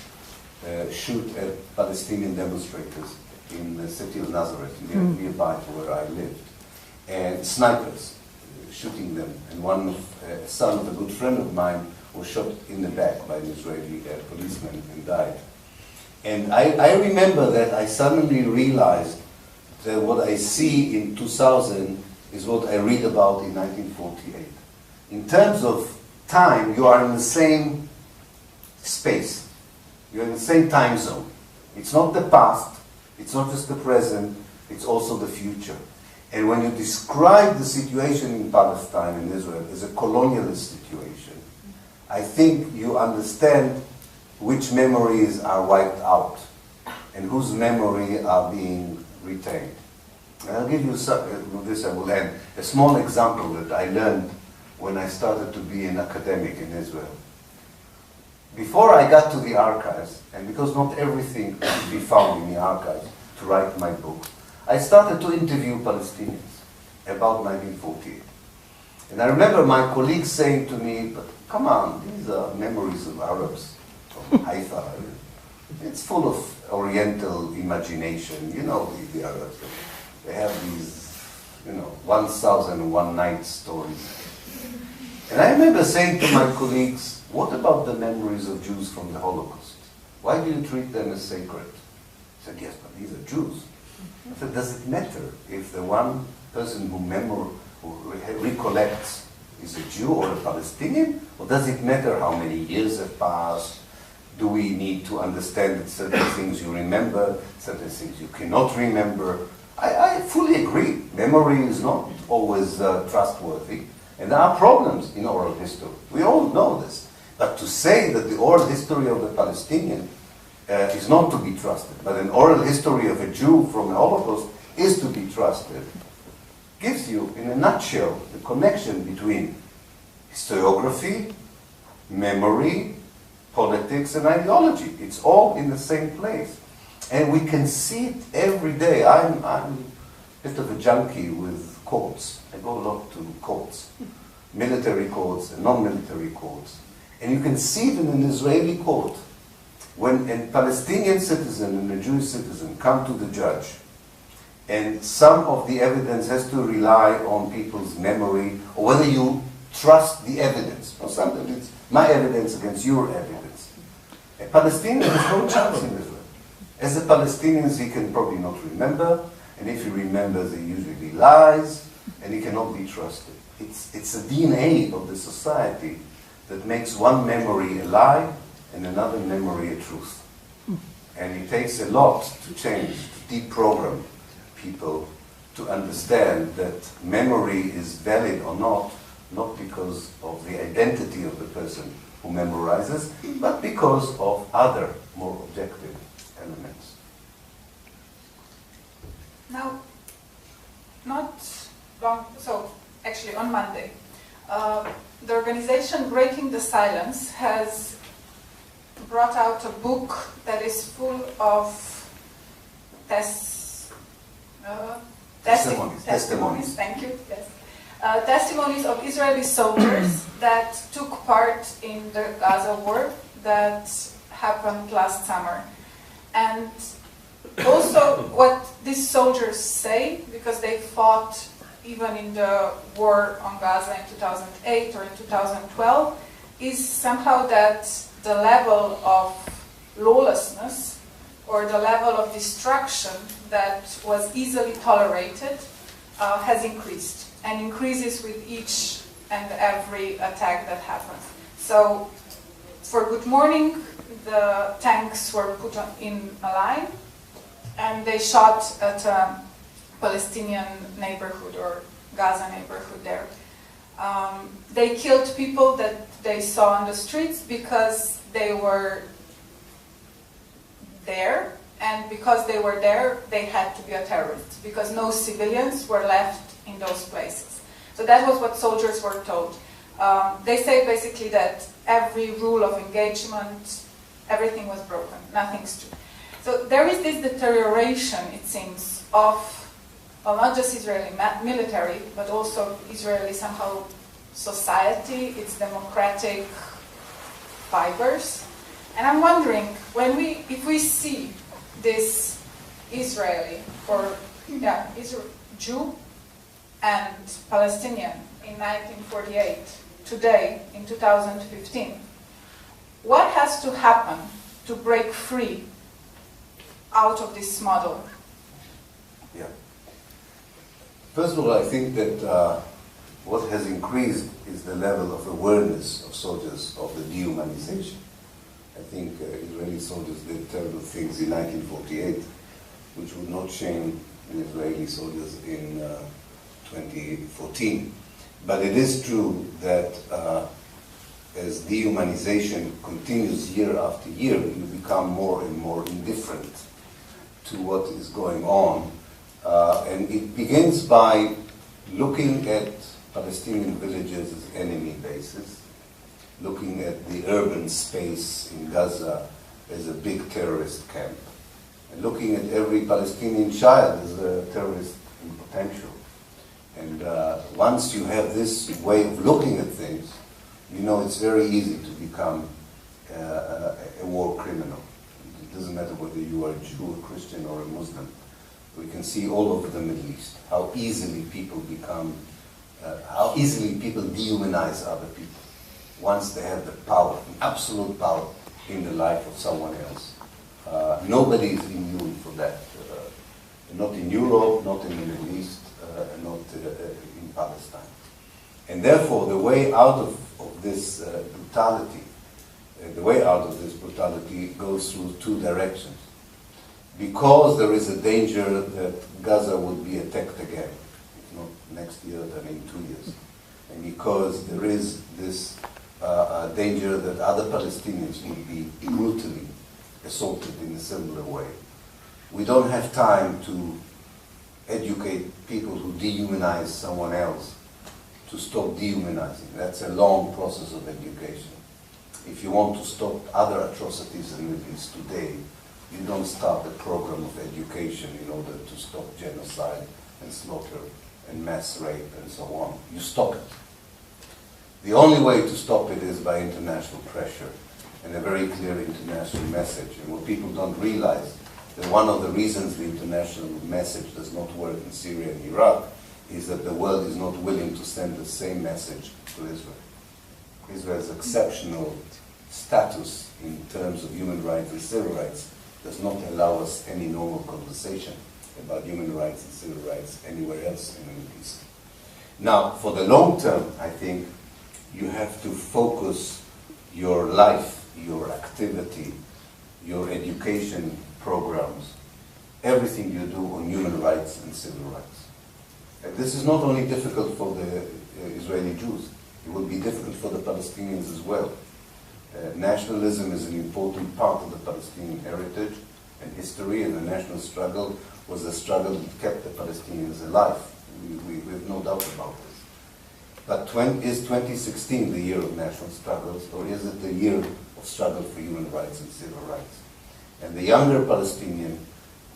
shoot at Palestinian demonstrators in the city of Nazareth, nearby to where I lived. And snipers shooting them. And one son of a good friend of mine was shot in the back by an Israeli policeman and died. And I remember that I suddenly realized that what I see in 2000 is what I read about in 1948. In terms of time, you are in the same space. You're in the same time zone. It's not the past, it's not just the present, it's also the future. And when you describe the situation in Palestine and Israel as a colonialist situation, I think you understand which memories are wiped out and whose memory are being retained. And I'll give you with this I will end, a small example that I learned when I started to be an academic in Israel. Before I got to the archives, and because not everything could be found in the archives to write my book, I started to interview Palestinians about 1948. And I remember my colleagues saying to me, but come on, these are memories of Arabs from Haifa. It's full of Oriental imagination. You know the Arabs. They have these, 1,001 night stories. And I remember saying to my colleagues, what about the memories of Jews from the Holocaust? Why do you treat them as sacred? I said, yes, but these are Jews. I said, does it matter if the one person who recollects is a Jew or a Palestinian? Or does it matter how many years have passed? Do we need to understand that certain things you remember, certain things you cannot remember? I fully agree. Memory is not always trustworthy. And there are problems in oral history. We all know this. But to say that the oral history of the Palestinian is not to be trusted, but an oral history of a Jew from the Holocaust is to be trusted, gives you, in a nutshell, the connection between historiography, memory, politics, and ideology. It's all in the same place. And we can see it every day. I'm a bit of a junkie with courts. I go a lot to courts, military courts and non-military courts. And you can see it in an Israeli court. When a Palestinian citizen and a Jewish citizen come to the judge, and some of the evidence has to rely on people's memory, or whether you trust the evidence, or sometimes it's my evidence against your evidence. A Palestinian has no chance in Israel. As a Palestinian, he can probably not remember, and if he remembers, he usually lies, and he cannot be trusted. It's the DNA of the society that makes one memory a lie and another memory a truth. And it takes a lot to change, to deprogram people to understand that memory is valid or not because of the identity of the person who memorizes, but because of other, more objective elements. Now, not long, so actually on Monday, the organization Breaking the Silence has brought out a book that is full of testimonies. Thank you. Yes. Testimonies of Israeli soldiers that took part in the Gaza war that happened last summer. And also what these soldiers say, because they fought even in the war on Gaza in 2008 or in 2012, is somehow that the level of lawlessness or the level of destruction that was easily tolerated has increased and increases with each and every attack that happens. So for Good Morning, the tanks were put in a line and they shot at a Palestinian neighborhood or Gaza neighborhood there. They killed people that they saw on the streets because they were there, and because they were there, they had to be a terrorist, because no civilians were left in those places. So that was what soldiers were told. They say basically that every rule of engagement, everything was broken, nothing's true. So there is this deterioration, it seems, of, well, not just Israeli military, but also Israeli somehow society, its democratic fibers. And I'm wondering, if we see this Israeli, or Jew and Palestinian in 1948, today, in 2015, what has to happen to break free out of this model? Yeah. First of all, I think that what has increased is the level of awareness of soldiers of the dehumanization. I think Israeli soldiers did terrible things in 1948, which would not shame an Israeli soldiers in 2014. But it is true that as dehumanization continues year after year, you become more and more indifferent to what is going on. And it begins by looking at Palestinian villages as enemy bases, looking at the urban space in Gaza as a big terrorist camp, and looking at every Palestinian child as a terrorist in potential. And once you have this way of looking at things, you know it's very easy to become a war criminal. It doesn't matter whether you are a Jew, a Christian, or a Muslim. We can see all over the Middle East how easily people become, how easily people dehumanize other people once they have the power, absolute power in the life of someone else. Nobody is immune for that. Not in Europe, not in the Middle East, not in Palestine. And therefore, the way out of this brutality, goes through two directions. Because there is a danger that Gaza would be attacked again, if not next year, then in 2 years. And because there is this danger that other Palestinians will be brutally assaulted in a similar way. We don't have time to educate people who dehumanize someone else to stop dehumanizing. That's a long process of education. If you want to stop other atrocities in the Middle East today, you don't start a program of education in order to stop genocide and slaughter and mass rape and so on. You stop it. The only way to stop it is by international pressure and a very clear international message. And what people don't realize, that one of the reasons the international message does not work in Syria and Iraq is that the world is not willing to send the same message to Israel. Israel's exceptional status in terms of human rights and civil rights does not allow us any normal conversation about human rights and civil rights anywhere else in the Middle East. Now, for the long term, I think you have to focus your life, your activity, your education programs, everything you do on human rights and civil rights. And this is not only difficult for the Israeli Jews, it will be difficult for the Palestinians as well. Nationalism is an important part of the Palestinian heritage and history, and the national struggle was the struggle that kept the Palestinians alive. We have no doubt about this. But is 2016 the year of national struggles, or is it the year of struggle for human rights and civil rights? And the younger Palestinian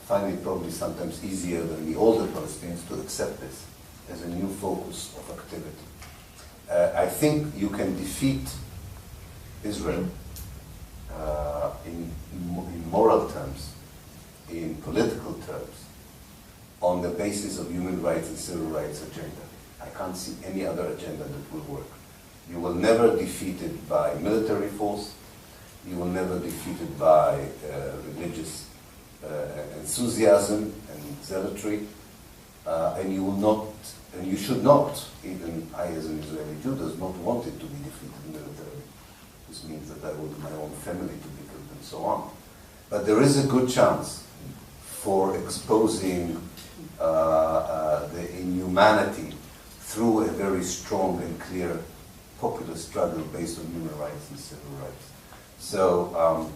find it probably sometimes easier than the older Palestinians to accept this as a new focus of activity. I think you can defeat Israel in moral terms, in political terms, on the basis of human rights and civil rights agenda. I can't see any other agenda that will work. You will never defeat it by military force. You will never defeat it by religious enthusiasm and zealotry. And you will not, and you should not, even I as an Israeli Jew does not want it to be defeated militarily. This means that I want my own family to be killed and so on. But there is a good chance for exposing the inhumanity through a very strong and clear popular struggle based on human rights and civil rights. So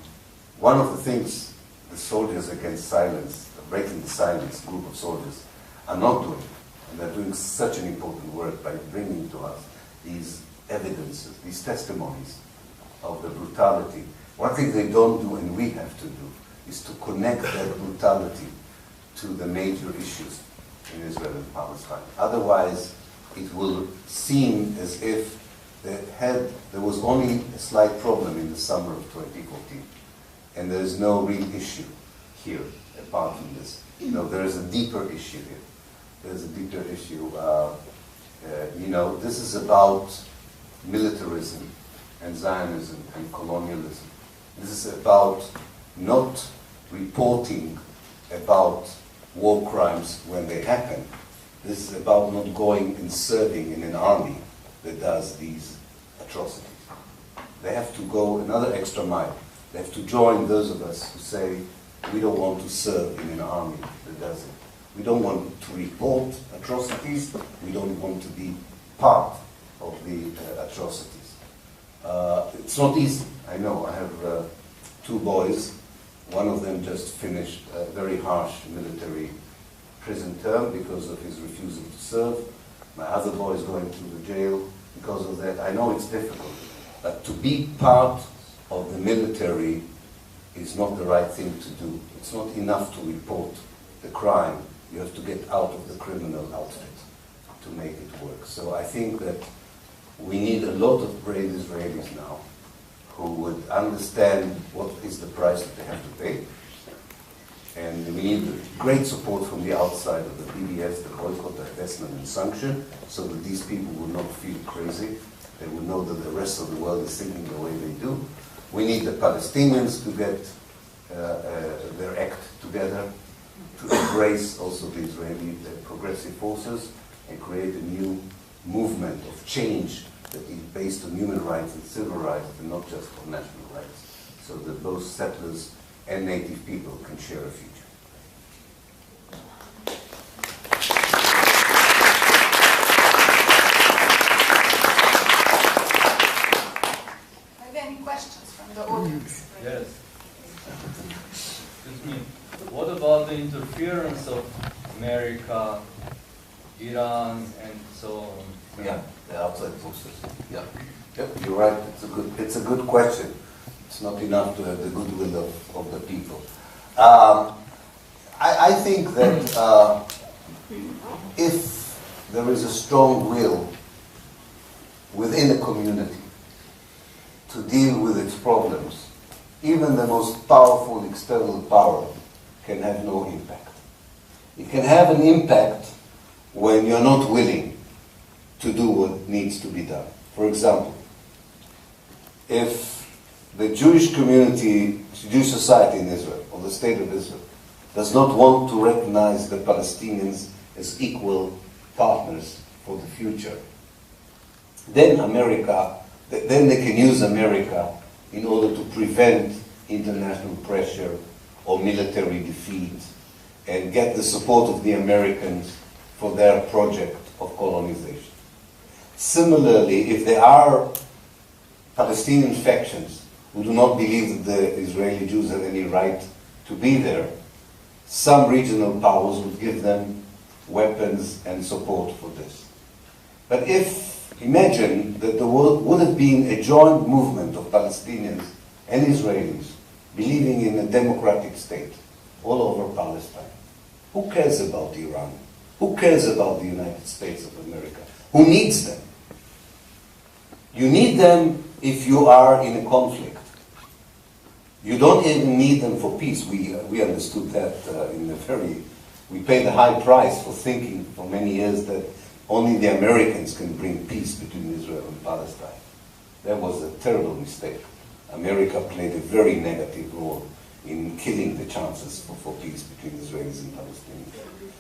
one of the things the soldiers against silence, the breaking the silence group of soldiers, are not doing, and they're doing such an important work by bringing to us these evidences, these testimonies of the brutality. One thing they don't do, and we have to do, is to connect that brutality to the major issues in Israel and Palestine. Otherwise, it will seem as if there was only a slight problem in the summer of 2014, and there is no real issue here apart from this. No, there is a deeper issue here. There's a deeper issue. This is about militarism and Zionism and colonialism. This is about not reporting about war crimes when they happen. This is about not going and serving in an army that does these atrocities. They have to go another extra mile. They have to join those of us who say, we don't want to serve in an army that does it. We don't want to report atrocities. We don't want to be part of the atrocities. It's not easy. I know. I have 2 boys. One of them just finished a very harsh military prison term because of his refusal to serve. My other boy is going to the jail because of that. I know it's difficult, but to be part of the military is not the right thing to do. It's not enough to report the crime. You have to get out of the criminal outfit to make it work. So I think that we need a lot of brave Israelis now who would understand what is the price that they have to pay. And we need great support from the outside of the BDS, the boycott, divestment, and sanction, so that these people will not feel crazy. They will know that the rest of the world is thinking the way they do. We need the Palestinians to get their act together, to embrace also the Israeli progressive forces and create a new movement of change that is based on human rights and civil rights and not just on national rights, so that both settlers and native people can share a future. Are there any questions from the audience? Yes. Excuse me. What about the interference of America, Iran, and so on? Yeah, the outside forces. Yeah, yep, you're right. It's a good question. It's not enough to have the goodwill of the people. I think that if there is a strong will within a community to deal with its problems, even the most powerful external power can have no impact. It can have an impact when you're not willing to do what needs to be done. For example, if the Jewish community, Jewish society in Israel, or the state of Israel, does not want to recognize the Palestinians as equal partners for the future, then they can use America in order to prevent international pressure or military defeat and get the support of the Americans for their project of colonization. Similarly, if there are Palestinian factions who do not believe that the Israeli Jews have any right to be there, some regional powers would give them weapons and support for this. But if imagine that there would have been a joint movement of Palestinians and Israelis believing in a democratic state all over Palestine. Who cares about Iran? Who cares about the United States of America? Who needs them? You need them if you are in a conflict. You don't even need them for peace. We understood that we paid a high price for thinking for many years that only the Americans can bring peace between Israel and Palestine. That was a terrible mistake. America played a very negative role in killing the chances for peace between Israelis and Palestinians.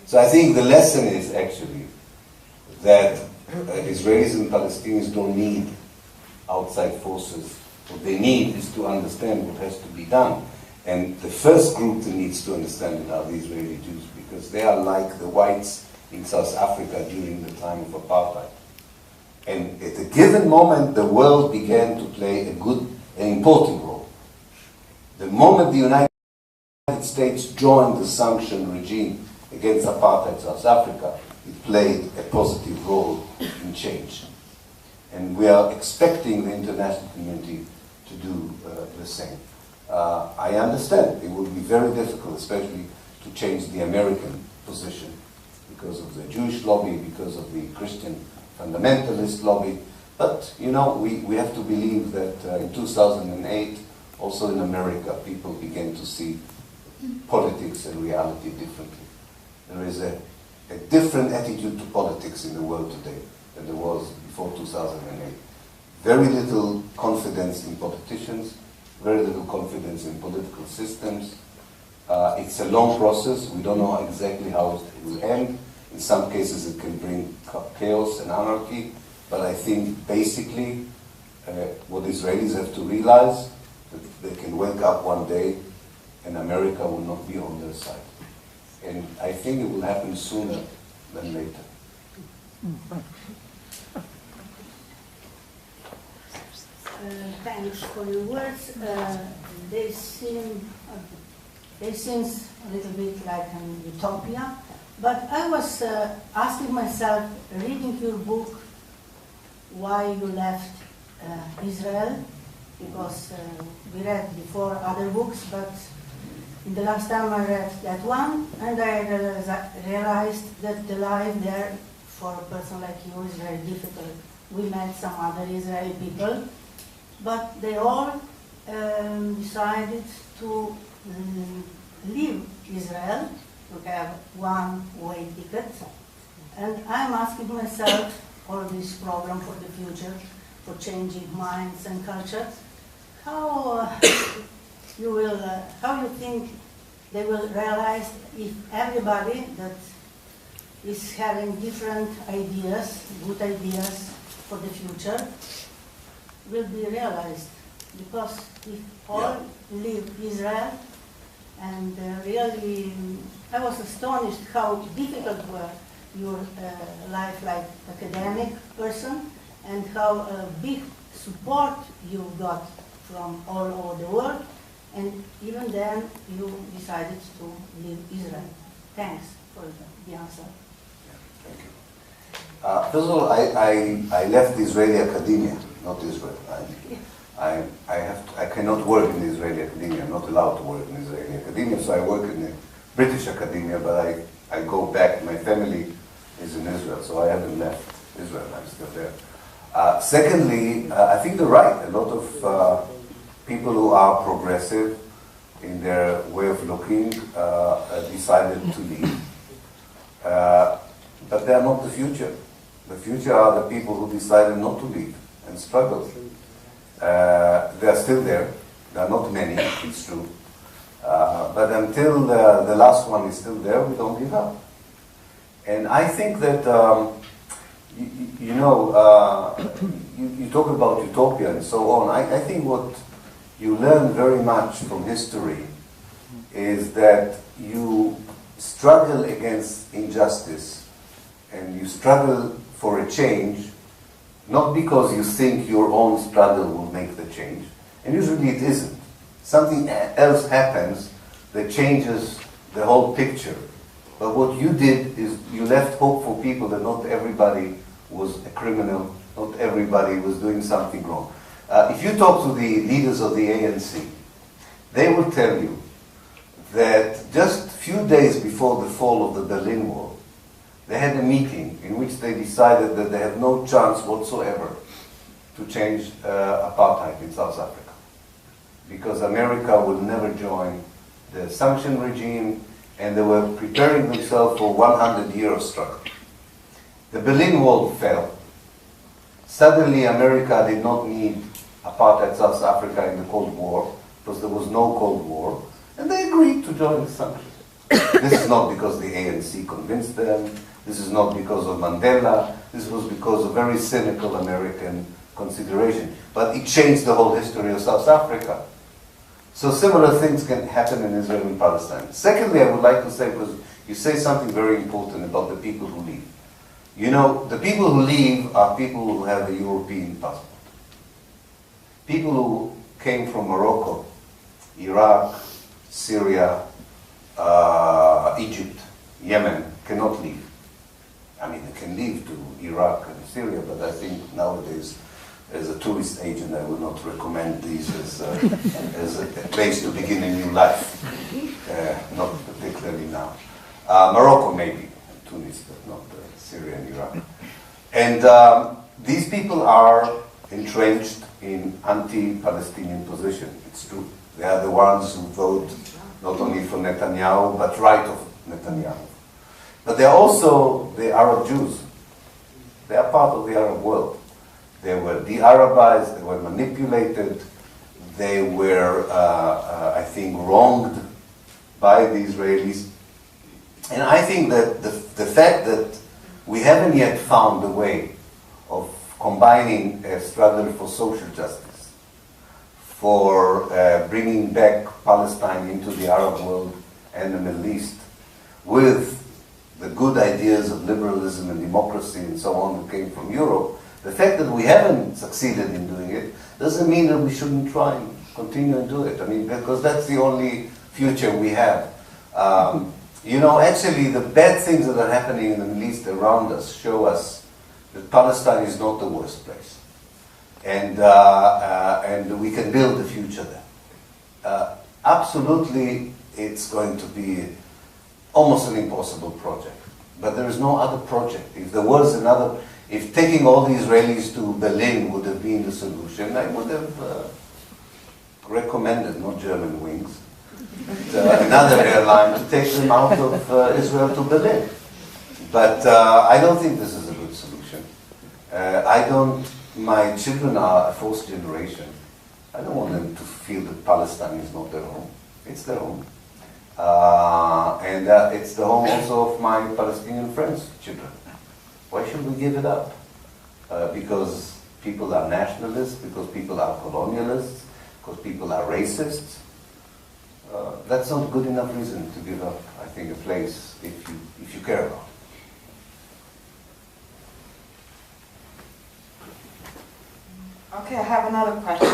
So I think the lesson is actually that Israelis and Palestinians don't need outside forces. What they need is to understand what has to be done. And the first group that needs to understand it are the Israeli Jews, because they are like the whites in South Africa during the time of apartheid. And at a given moment, the world began to play an important role. The moment the United States joined the sanction regime against apartheid South Africa, it played a positive role in change. And we are expecting the international community to do the same. I understand it will be very difficult, especially to change the American position because of the Jewish lobby, because of the Christian fundamentalist lobby. But, you know, we have to believe that in 2008, also in America, people began to see politics and reality differently. There is a different attitude to politics in the world today than there was before 2008. Very little confidence in politicians, very little confidence in political systems. It's a long process. We don't know exactly how it will end. In some cases it can bring chaos and anarchy, but I think basically what Israelis have to realize that they can wake up one day and America will not be on their side. And I think it will happen sooner than later. Thanks for your words. They seem a little bit like an utopia, but I was asking myself, reading your book, why you left Israel, because we read before other books, but in the last time I read that one, and I realized that the life there for a person like you is very difficult. We met some other Israeli people, but they all decided to leave Israel, to have one-way ticket. And I'm asking myself, all this program for the future, for changing minds and cultures, how you think they will realize if everybody that is having different ideas, good ideas for the future, will be realized? Because if all leave Israel, and really, I was astonished how difficult were your life like academic person, and how big support you got from all over the world, and even then you decided to leave Israel. Thanks for the answer. Thank you. First of all, I left the Israeli academia, not Israel. I cannot work in the Israeli academia. I'm not allowed to work in the Israeli academia, so I work in the British academia, but I go back. My family is in Israel, so I haven't left Israel. I'm still there. Secondly, I think they're right. A lot of people who are progressive in their way of looking decided to leave. But they are not the future. The future are the people who decided not to leave and struggled. They are still there. There are not many, it's true. But until the last one is still there, we don't give up. And I think that, you talk about utopia and so on. I think what you learn very much from history is that you struggle against injustice and you struggle for a change, not because you think your own struggle will make the change, and usually it isn't. Something else happens that changes the whole picture. But what you did is you left hope for people that not everybody was a criminal, not everybody was doing something wrong. If you talk to the leaders of the ANC, they will tell you that just a few days before the fall of the Berlin Wall, they had a meeting in which they decided that they have no chance whatsoever to change apartheid in South Africa, because America will never join the sanction regime, and they were preparing themselves for 100-year struggle. The Berlin Wall fell. Suddenly America did not need apartheid South Africa in the Cold War, because there was no Cold War, and they agreed to join the sanctions. This is not because the ANC convinced them, this is not because of Mandela, this was because of very cynical American consideration. But it changed the whole history of South Africa. So similar things can happen in Israel and Palestine. Secondly, I would like to say, because you say something very important about the people who leave. You know, the people who leave are people who have a European passport. People who came from Morocco, Iraq, Syria, Egypt, Yemen, cannot leave. I mean, they can leave to Iraq and Syria, but I think nowadays, as a tourist agent, I would not recommend these as a place to begin a new life. Not particularly now. Morocco maybe, Tunis, but not Syria and Iraq. And these people are entrenched in anti-Palestinian position. It's true. They are the ones who vote not only for Netanyahu, but right of Netanyahu. But they're also the Arab Jews. They are part of the Arab world. They were de-Arabized, they were manipulated, they were, I think, wronged by the Israelis. And I think that the fact that we haven't yet found a way of combining a struggle for social justice, for bringing back Palestine into the Arab world and the Middle East, with the good ideas of liberalism and democracy and so on that came from Europe, the fact that we haven't succeeded in doing it doesn't mean that we shouldn't try and continue and do it. I mean, because that's the only future we have. You know, actually, the bad things that are happening in the Middle East around us show us that Palestine is not the worst place. And we can build a future there. Absolutely, it's going to be almost an impossible project. But there is no other project. If there was another, if taking all the Israelis to Berlin would have been the solution, I would have recommended, not German wings, but another airline to take them out of Israel to Berlin. But I don't think this is a good solution. My children are a fourth generation. I don't want them to feel that Palestine is not their home. It's their home. And it's the home also of my Palestinian friends' children. Why should we give it up? Because people are nationalists, because people are colonialists, because people are racists. That's not good enough reason to give up, I think, a place if you care about it. Okay, I have another question.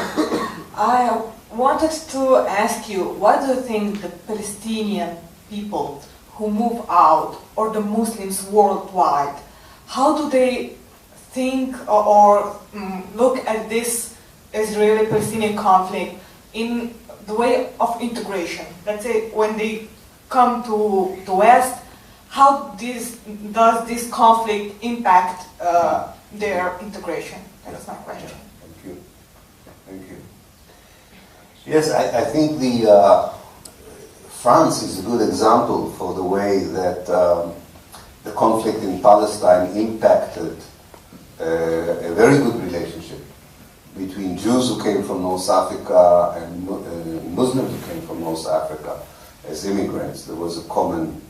I wanted to ask you, what do you think the Palestinian people who move out, or the Muslims worldwide, how do they think or look at this Israeli-Palestinian conflict in the way of integration? Let's say when they come to the West, how does this conflict impact their integration? That's my question. Thank you. Yes, I think France is a good example for the way that the conflict in Palestine impacted a very good relationship between Jews who came from North Africa and Muslims who came from North Africa as immigrants. There was a common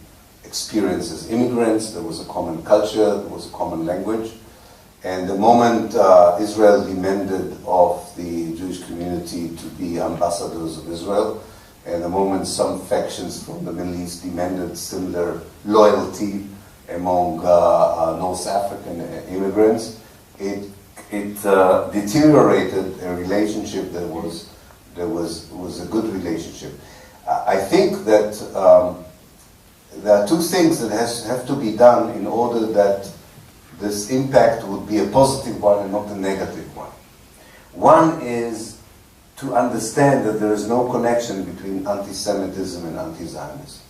experience as immigrants, there was a common culture, there was a common language. And the moment Israel demanded of the Jewish community to be ambassadors of Israel, and the moment some factions from the Middle East demanded similar loyalty among North African immigrants, it deteriorated a relationship that was a good relationship. I think that there are two things that have to be done in order that this impact would be a positive one and not a negative one. One is to understand that there is no connection between anti-Semitism and anti-Zionism.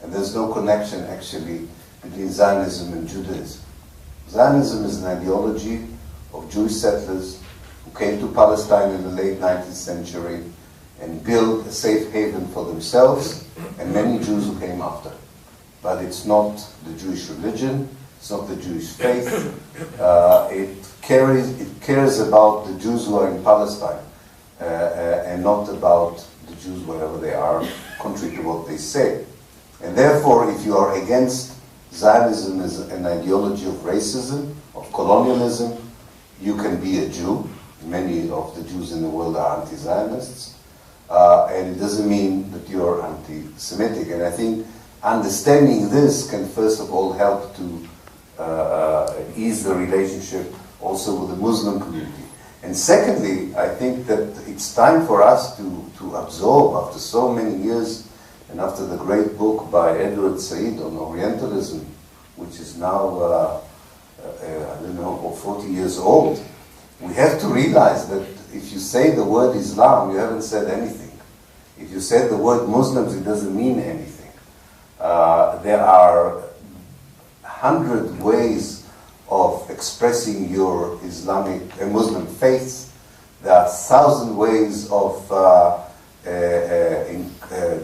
And there's no connection, actually, between Zionism and Judaism. Zionism is an ideology of Jewish settlers who came to Palestine in the late 19th century and built a safe haven for themselves and many Jews who came after. But it's not the Jewish religion, it's not the Jewish faith. It cares about the Jews who are in Palestine and not about the Jews wherever they are, contrary to what they say. And therefore, if you are against Zionism as an ideology of racism, of colonialism, you can be a Jew. Many of the Jews in the world are anti-Zionists. And it doesn't mean that you are anti-Semitic. And I think understanding this can first of all help to ease the relationship also with the Muslim community. And secondly, I think that it's time for us to absorb, after so many years, and after the great book by Edward Said on Orientalism, which is now, I don't know, 40 years old, we have to realize that if you say the word Islam, you haven't said anything. If you say the word Muslims, it doesn't mean anything. There are 100 ways of expressing your Islamic Muslim faith. There are 1,000 ways of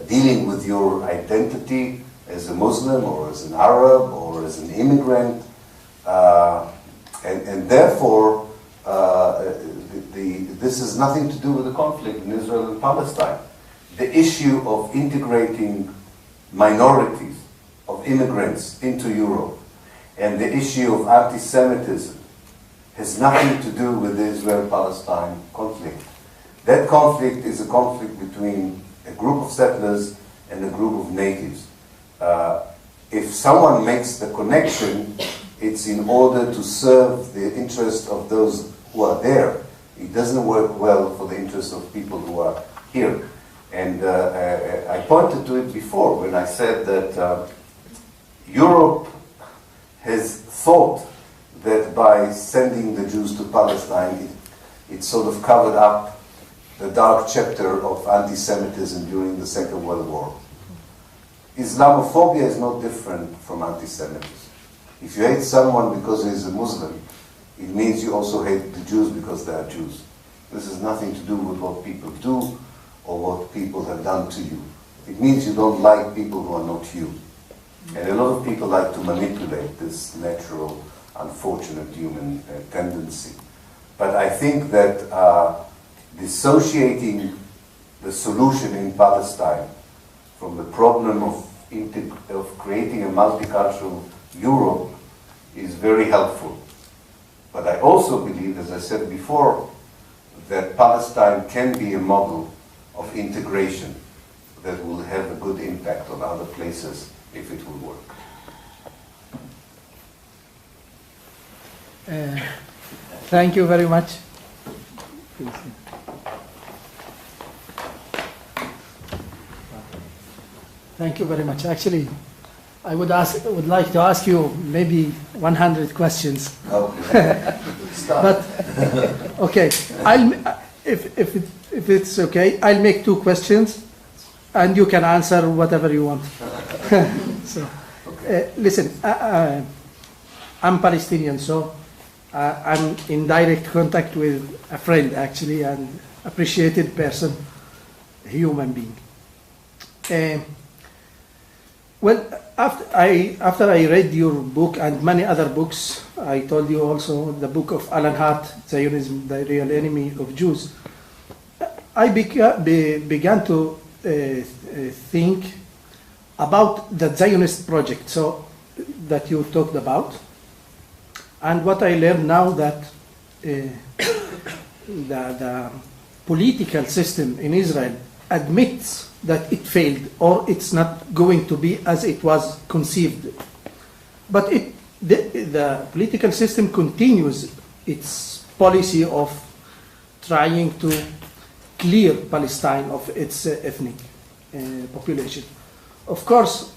dealing with your identity as a Muslim or as an Arab or as an immigrant. And therefore, this has nothing to do with the conflict in Israel and Palestine. The issue of integrating minorities, of immigrants into Europe, and the issue of anti-Semitism has nothing to do with the Israel-Palestine conflict. That conflict is a conflict between a group of settlers and a group of natives. If someone makes the connection, it's in order to serve the interest of those who are there. It doesn't work well for the interest of people who are here. And I pointed to it before when I said that Europe has thought that by sending the Jews to Palestine, it sort of covered up the dark chapter of anti-Semitism during the Second World War. Islamophobia is not different from anti-Semitism. If you hate someone because he is a Muslim, it means you also hate the Jews because they are Jews. This has nothing to do with what people do or what people have done to you. It means you don't like people who are not you. And a lot of people like to manipulate this natural, unfortunate human tendency. But I think that dissociating the solution in Palestine from the problem of creating a multicultural Europe is very helpful. But I also believe, as I said before, that Palestine can be a model of integration that will have a good impact on other places if it will work. Thank you very much. Thank you very much. Actually, I would like to ask you maybe 100 questions. Okay. But okay, if it's okay, I'll make 2 questions, and you can answer whatever you want. So, listen, I'm Palestinian, so I'm in direct contact with a friend, actually, an appreciated person, human being. Well, after I read your book and many other books, I told you also the book of Alan Hart, Zionism, the Real Enemy of Jews, I began to think about the Zionist project, so that you talked about, and what I learned now that the political system in Israel admits that it failed, or it's not going to be as it was conceived. But the political system continues its policy of trying to clear Palestine of its ethnic population. Of course,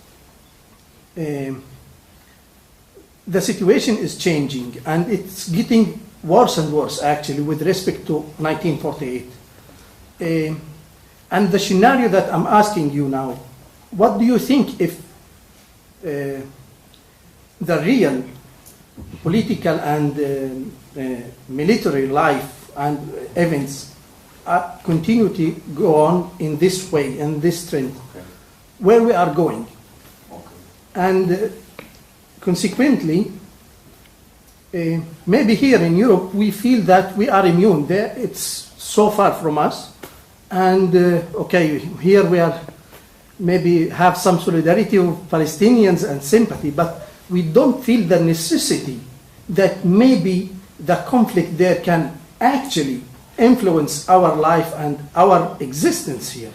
the situation is changing, and it's getting worse and worse, actually, with respect to 1948. And the scenario that I'm asking you now, what do you think if the real political and military life and events continue to go on in this way, in this trend, where we are going? And consequently, maybe here in Europe we feel that we are immune. There, it's so far from us, and okay, here we are maybe have some solidarity of Palestinians and sympathy, but we don't feel the necessity that maybe the conflict there can actually influence our life and our existence here.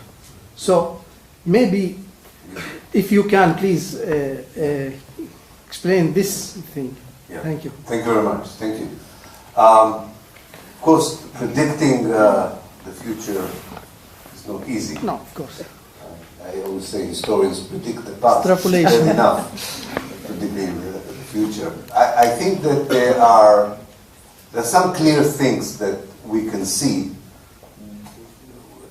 So maybe if you can please explain this thing. Yeah. Thank you. Thank you very much. Thank you. Of course, predicting the future is not easy. No, of course. I always say historians predict the past. Extrapolation. That's enough predicting the future. I think that there are some clear things that we can see,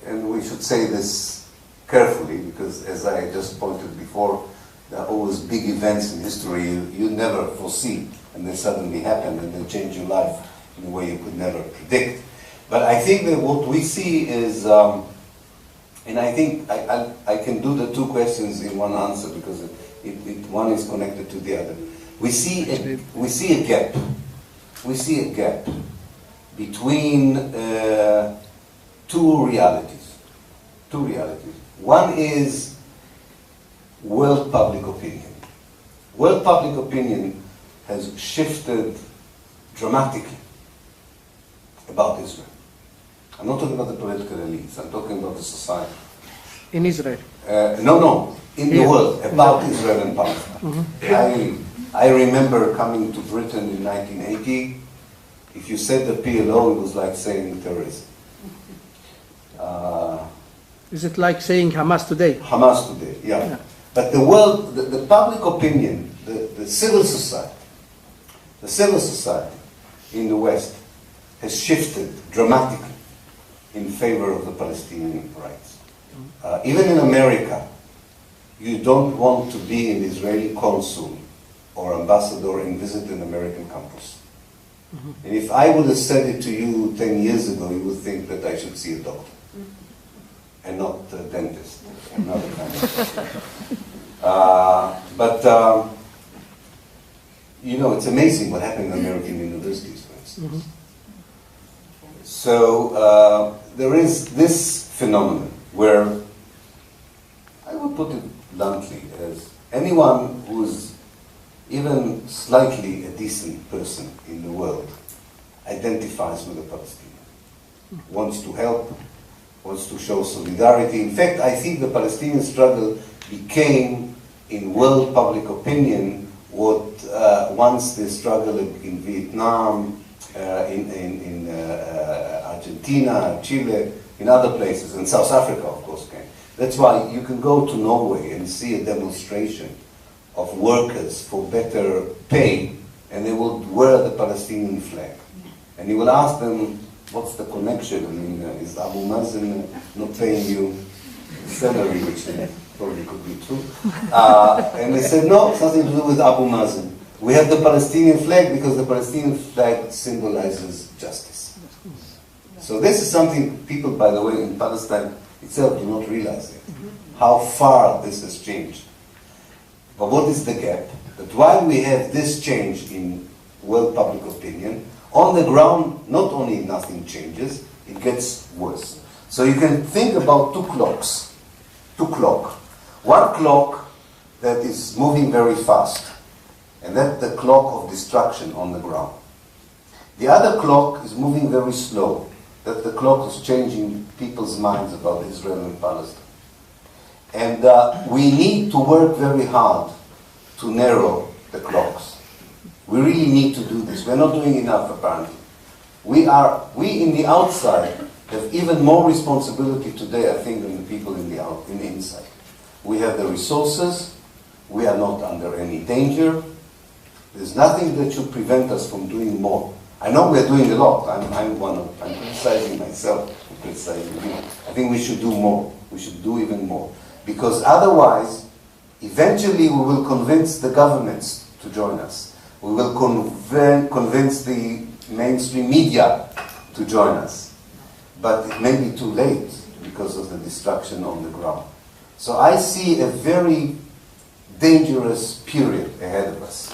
and we should say this carefully, because as I just pointed before, there are always big events in history you never foresee, and they suddenly happen and they change your life in a way you could never predict. But I think that what we see is, and I think I can do the two questions in one answer, because one is connected to the other. We see a gap. We see a gap between two realities. Two realities. One is world public opinion. World public opinion has shifted dramatically about Israel. I'm not talking about the political elites, I'm talking about the society. In Israel? No, in the world, about Israel and Palestine. I remember coming to Britain in 1980. If you said the PLO, it was like saying terrorism. Is it like saying Hamas today? Hamas today, yeah. But the world, the public opinion, the civil society in the West has shifted dramatically in favor of the Palestinian rights. Even in America, you don't want to be an Israeli consul or ambassador and visit an American campus. And if I would have said it to you 10 years ago, you would think that I should see a doctor and not a dentist, another kind of but you know, it's amazing what happened in American universities, for instance. So there is this phenomenon where, I would put it bluntly, as anyone who's even slightly a decent person in the world identifies with the Palestinians, wants to help, wants to show solidarity. In fact, I think the Palestinian struggle became, in world public opinion, what once the struggle in Vietnam, in Argentina, Chile, in other places, and South Africa, of course, came. That's why you can go to Norway and see a demonstration of workers for better pay, and they will wear the Palestinian flag. And you will ask them, what's the connection? I mean, is Abu Mazen not paying you salary, which probably could be true? And they said, no, it's nothing to do with Abu Mazen. We have the Palestinian flag because the Palestinian flag symbolizes justice. So this is something people, by the way, in Palestine itself do not realize it, how far this has changed. But what is the gap? That while we have this change in world public opinion, on the ground, not only nothing changes, it gets worse. So you can think about two clocks. One clock that is moving very fast, and that's the clock of destruction on the ground. The other clock is moving very slow. That's the clock is changing people's minds about Israel and Palestine. And we need to work very hard to narrow the clocks. We really need to do this. We're not doing enough, apparently. We in the outside have even more responsibility today, I think, than the people in the inside. We have the resources. We are not under any danger. There's nothing that should prevent us from doing more. I know we're doing a lot. I'm criticizing myself, I'm criticizing you. I think we should do more. We should do even more. Because otherwise, eventually we will convince the governments to join us. We will convince the mainstream media to join us. But it may be too late because of the destruction on the ground. So I see a very dangerous period ahead of us.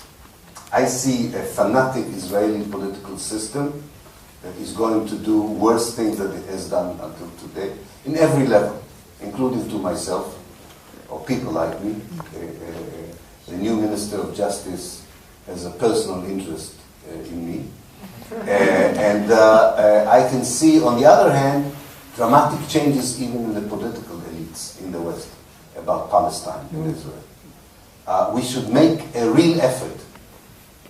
I see a fanatic Israeli political system that is going to do worse things than it has done until today, in every level, including to myself, or people like me. The new Minister of Justice has a personal interest in me. And I can see, on the other hand, dramatic changes even in the political elites in the West about Palestine and Israel. We should make a real effort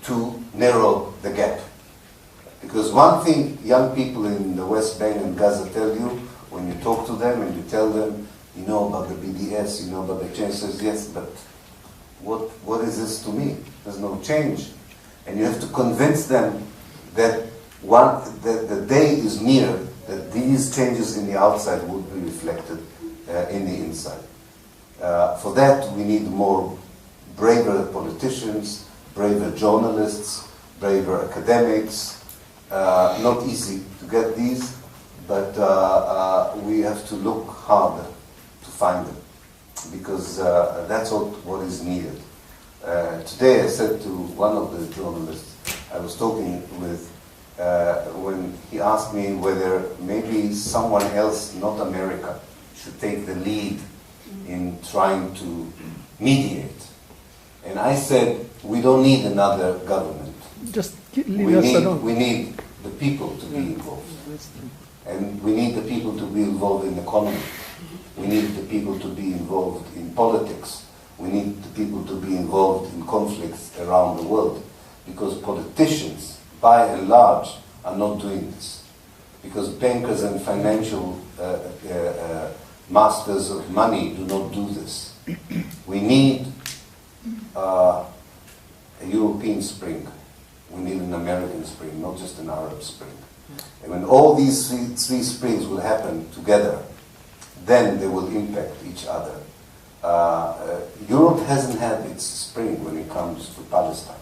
to narrow the gap. Because one thing young people in the West Bank and Gaza tell you, when you talk to them and you tell them, you know about the BDS, you know about the change, says, yes, but what is this to me? There's no change. And you have to convince them that the day is near, that these changes in the outside would be reflected in the inside. For that, we need more braver politicians, braver journalists, braver academics. Not easy to get these, but we have to look harder to find them, because that's what is needed. Today I said to one of the journalists I was talking with, when he asked me whether maybe someone else, not America, should take the lead in trying to mediate. And I said, we don't need another government. Just leave us alone. We need the people to be involved. And we need the people to be involved in economy. We need the people to be involved in politics. We need the people to be involved in conflicts around the world. Because politicians, by and large, are not doing this. Because bankers and financial masters of money do not do this. We need a European spring. We need an American spring, not just an Arab spring. And when all these three springs will happen together, then they will impact each other. Europe hasn't had its spring when it comes to Palestine.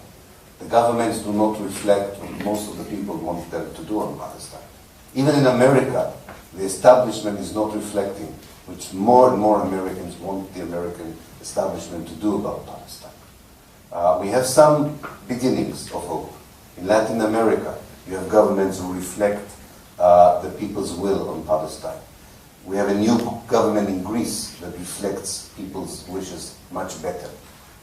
The governments do not reflect what most of the people want them to do on Palestine. Even in America, the establishment is not reflecting which more and more Americans want the American establishment to do about Palestine. We have some beginnings of hope. In Latin America, you have governments who reflect the people's will on Palestine. We have a new government in Greece that reflects people's wishes much better.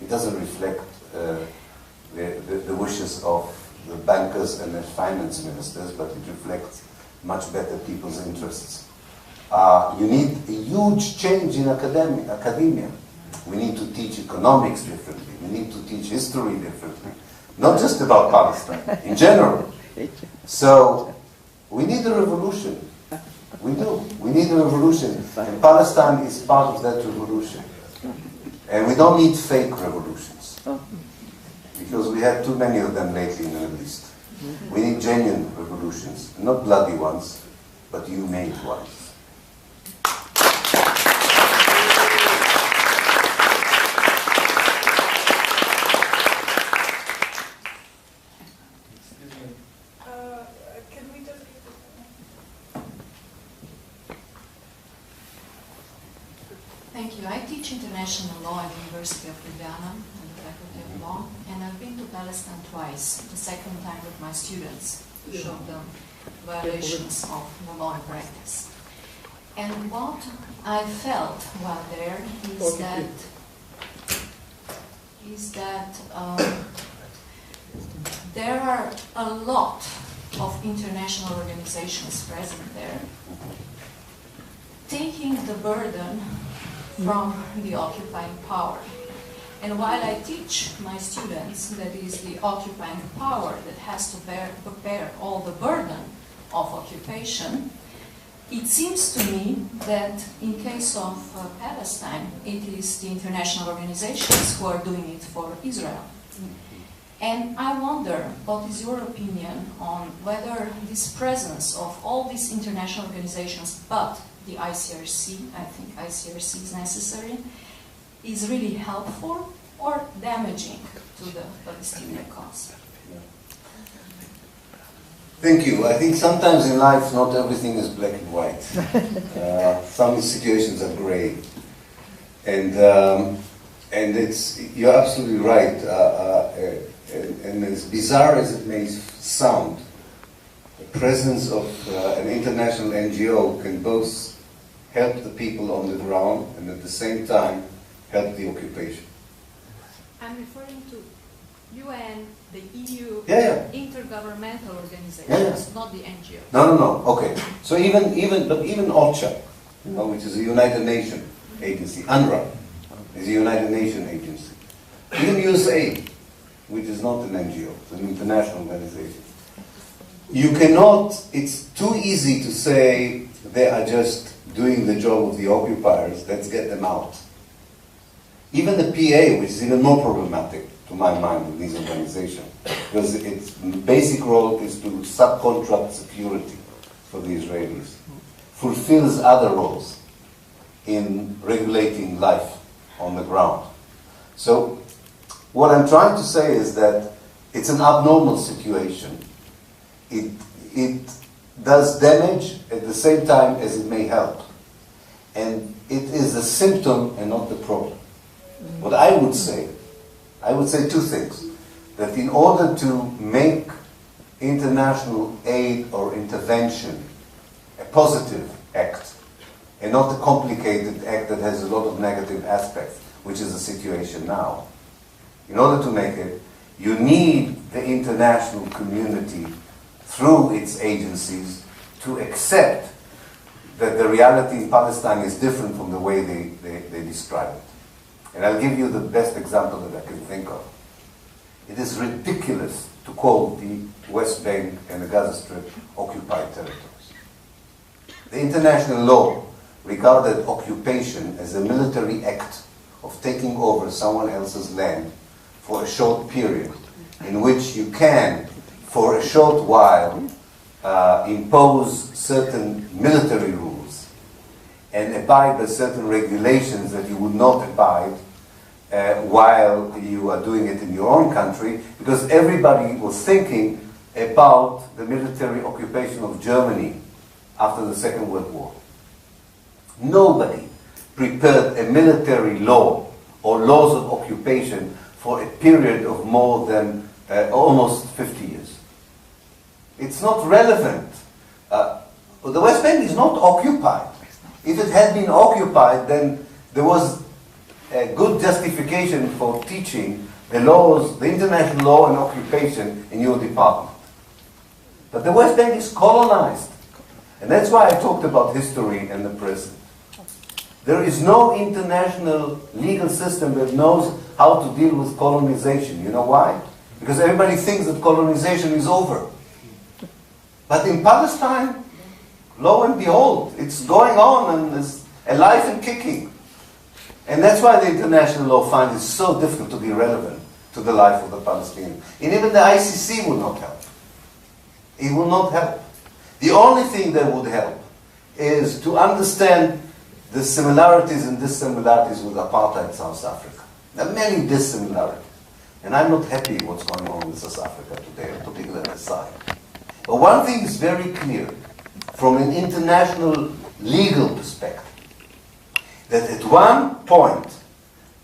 It doesn't reflect the wishes of the bankers and the finance ministers, but it reflects much better people's interests. You need a huge change in academia. We need to teach economics differently. We need to teach history differently. Not just about Palestine, in general. So, we need a revolution. We do. We need a revolution. And Palestine is part of that revolution. And we don't need fake revolutions. Because we had too many of them lately in the Middle East. We need genuine revolutions. Not bloody ones, but humane ones. Thank you. I teach international law at the University of Ljubljana and the Faculty of Law, and I've been to Palestine twice, the second time with my students, to show them violations of the law in practice. And what I felt while there is that there are a lot of international organizations present there, taking the burden from the occupying power. And while I teach my students that it is the occupying power that has to bear all the burden of occupation, it seems to me that in case of Palestine, it is the international organizations who are doing it for Israel. And I wonder, what is your opinion on whether this presence of all these international organizations, but the ICRC, I think ICRC is necessary, is really helpful or damaging to the Palestinian cause? Thank you. I think sometimes in life not everything is black and white. Some situations are gray. And you're absolutely right. And as bizarre as it may sound, the presence of an international NGO can both help the people on the ground and at the same time help the occupation. I'm referring to UN, the EU, Yeah. intergovernmental organizations, Yeah. not the NGOs. No. Okay. So even OCHA, which is a United Nations agency, UNRWA is a United Nations agency. Even USAID, which is not an NGO, it's an international organization. You cannot, it's too easy to say they are just doing the job of the occupiers, let's get them out. Even the PA, which is even more problematic to my mind with these organizations, because its basic role is to subcontract security for the Israelis, fulfills other roles in regulating life on the ground. So what I'm trying to say is that it's an abnormal situation. It does damage at the same time as it may help. And it is a symptom and not the problem. What I would say two things. That in order to make international aid or intervention a positive act, and not a complicated act that has a lot of negative aspects, which is the situation now. In order to make it, you need the international community, through its agencies, to accept that the reality in Palestine is different from the way they describe it. And I'll give you the best example that I can think of. It is ridiculous to call the West Bank and the Gaza Strip occupied territories. The international law regarded occupation as a military act of taking over someone else's land for a short period, in which you can, for a short while, impose certain military rules and abide by certain regulations that you would not abide while you are doing it in your own country, because everybody was thinking about the military occupation of Germany after the Second World War. Nobody prepared a military law or laws of occupation for a period of more than almost 50 years. It's not relevant. The West Bank is not occupied. If it had been occupied, then there was a good justification for teaching the laws, the international law and occupation in your department. But the West Bank is colonized. And that's why I talked about history and the present. There is no international legal system that knows how to deal with colonization. You know why? Because everybody thinks that colonization is over. But in Palestine, lo and behold, it's going on and is alive and kicking. And that's why the international law finds it so difficult to be relevant to the life of the Palestinians. And even the ICC will not help. It will not help. The only thing that would help is to understand the similarities and dissimilarities with apartheid South Africa. There are many dissimilarities. And I'm not happy what's going on with South Africa today, putting that aside. But one thing is very clear, from an international legal perspective, that at one point,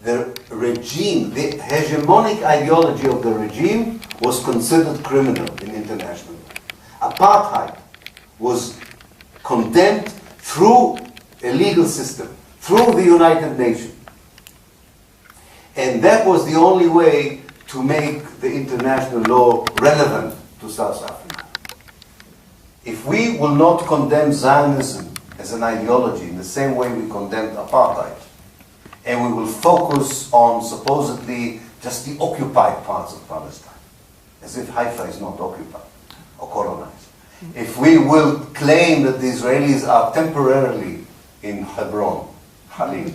the regime, the hegemonic ideology of the regime was considered criminal in international law. Apartheid was condemned through a legal system, through the United Nations. And that was the only way to make the international law relevant to South Africa. If we will not condemn Zionism as an ideology in the same way we condemned apartheid, and we will focus on supposedly just the occupied parts of Palestine, as if Haifa is not occupied or colonized. If we will claim that the Israelis are temporarily in Hebron, Halil,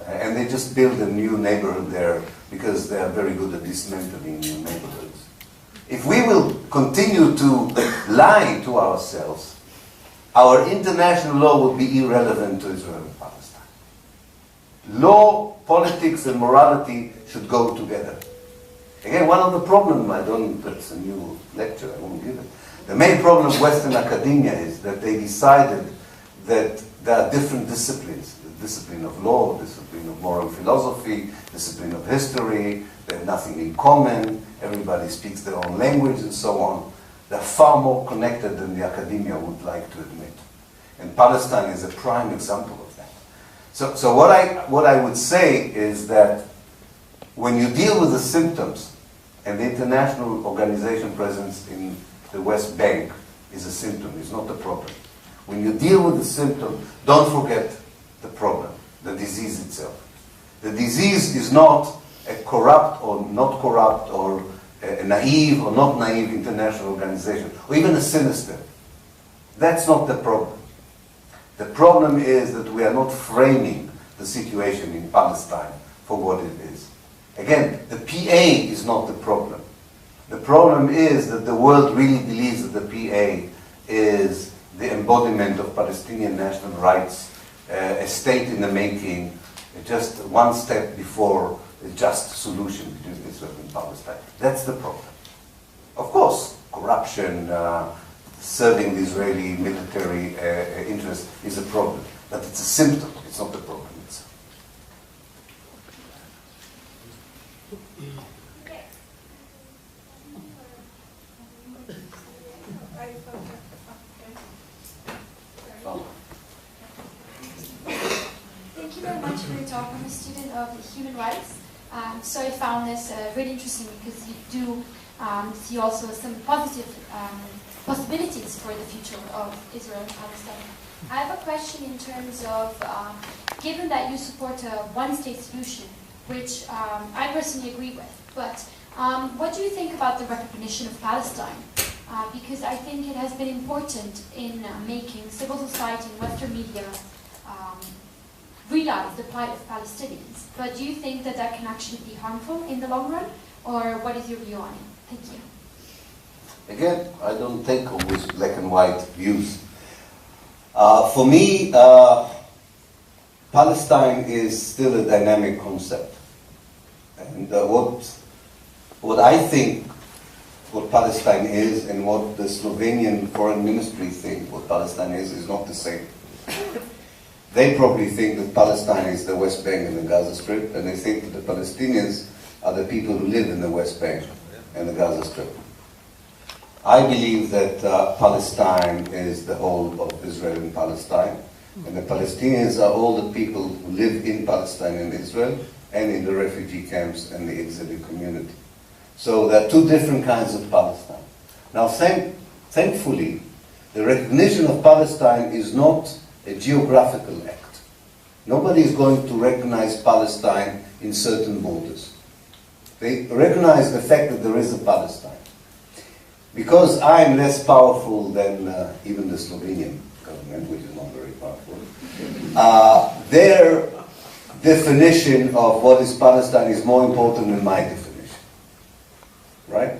And they just build a new neighborhood there because they are very good at dismantling new neighborhoods. If we will continue to lie to ourselves, our international law would be irrelevant to Israel and Palestine. Law, politics, and morality should go together. Again, one of the problems, that's a new lecture, I won't give it. The main problem of Western academia is that they decided that there are different disciplines. The discipline of law, discipline of moral philosophy, discipline of history, they have nothing in common, everybody speaks their own language and so on. They're far more connected than the academia would like to admit. And Palestine is a prime example of that. So what I would say is that when you deal with the symptoms, and the international organization presence in the West Bank is a symptom, it's not a problem. When you deal with the symptom, don't forget the problem, the disease itself. The disease is not a corrupt or not corrupt or a naive or not naive international organization, or even a sinister. That's not the problem. The problem is that we are not framing the situation in Palestine for what it is. Again, the PA is not the problem. The problem is that the world really believes that the PA is the embodiment of Palestinian national rights, a state in the making, just one step before a just solution between Israel and Palestine. That's the problem. Of course, corruption, serving the Israeli military interest is a problem, but it's a symptom, it's not the problem itself. Thank you very much for your talk. I'm a student of human rights, so I found this really interesting because you do see also some positive possibilities for the future of Israel and Palestine. I have a question in terms of, given that you support a one-state solution, which I personally agree with, but what do you think about the recognition of Palestine? Because I think it has been important in making civil society and Western media realize the plight of Palestinians. But do you think that that can actually be harmful in the long run? Or what is your view on it? Thank you. Again, I don't take always black and white views. For me, Palestine is still a dynamic concept. And what I think what Palestine is and what the Slovenian foreign ministry think what Palestine is not the same. They probably think that Palestine is the West Bank and the Gaza Strip, and they think that the Palestinians are the people who live in the West Bank and the Gaza Strip. I believe that Palestine is the whole of Israel and Palestine, and the Palestinians are all the people who live in Palestine and Israel, and in the refugee camps and the exilic community. So there are two different kinds of Palestine. Now, thankfully, the recognition of Palestine is not a geographical act. Nobody is going to recognize Palestine in certain borders. They recognize the fact that there is a Palestine. Because I am less powerful than even the Slovenian government, which is not very powerful, their definition of what is Palestine is more important than my definition. Right?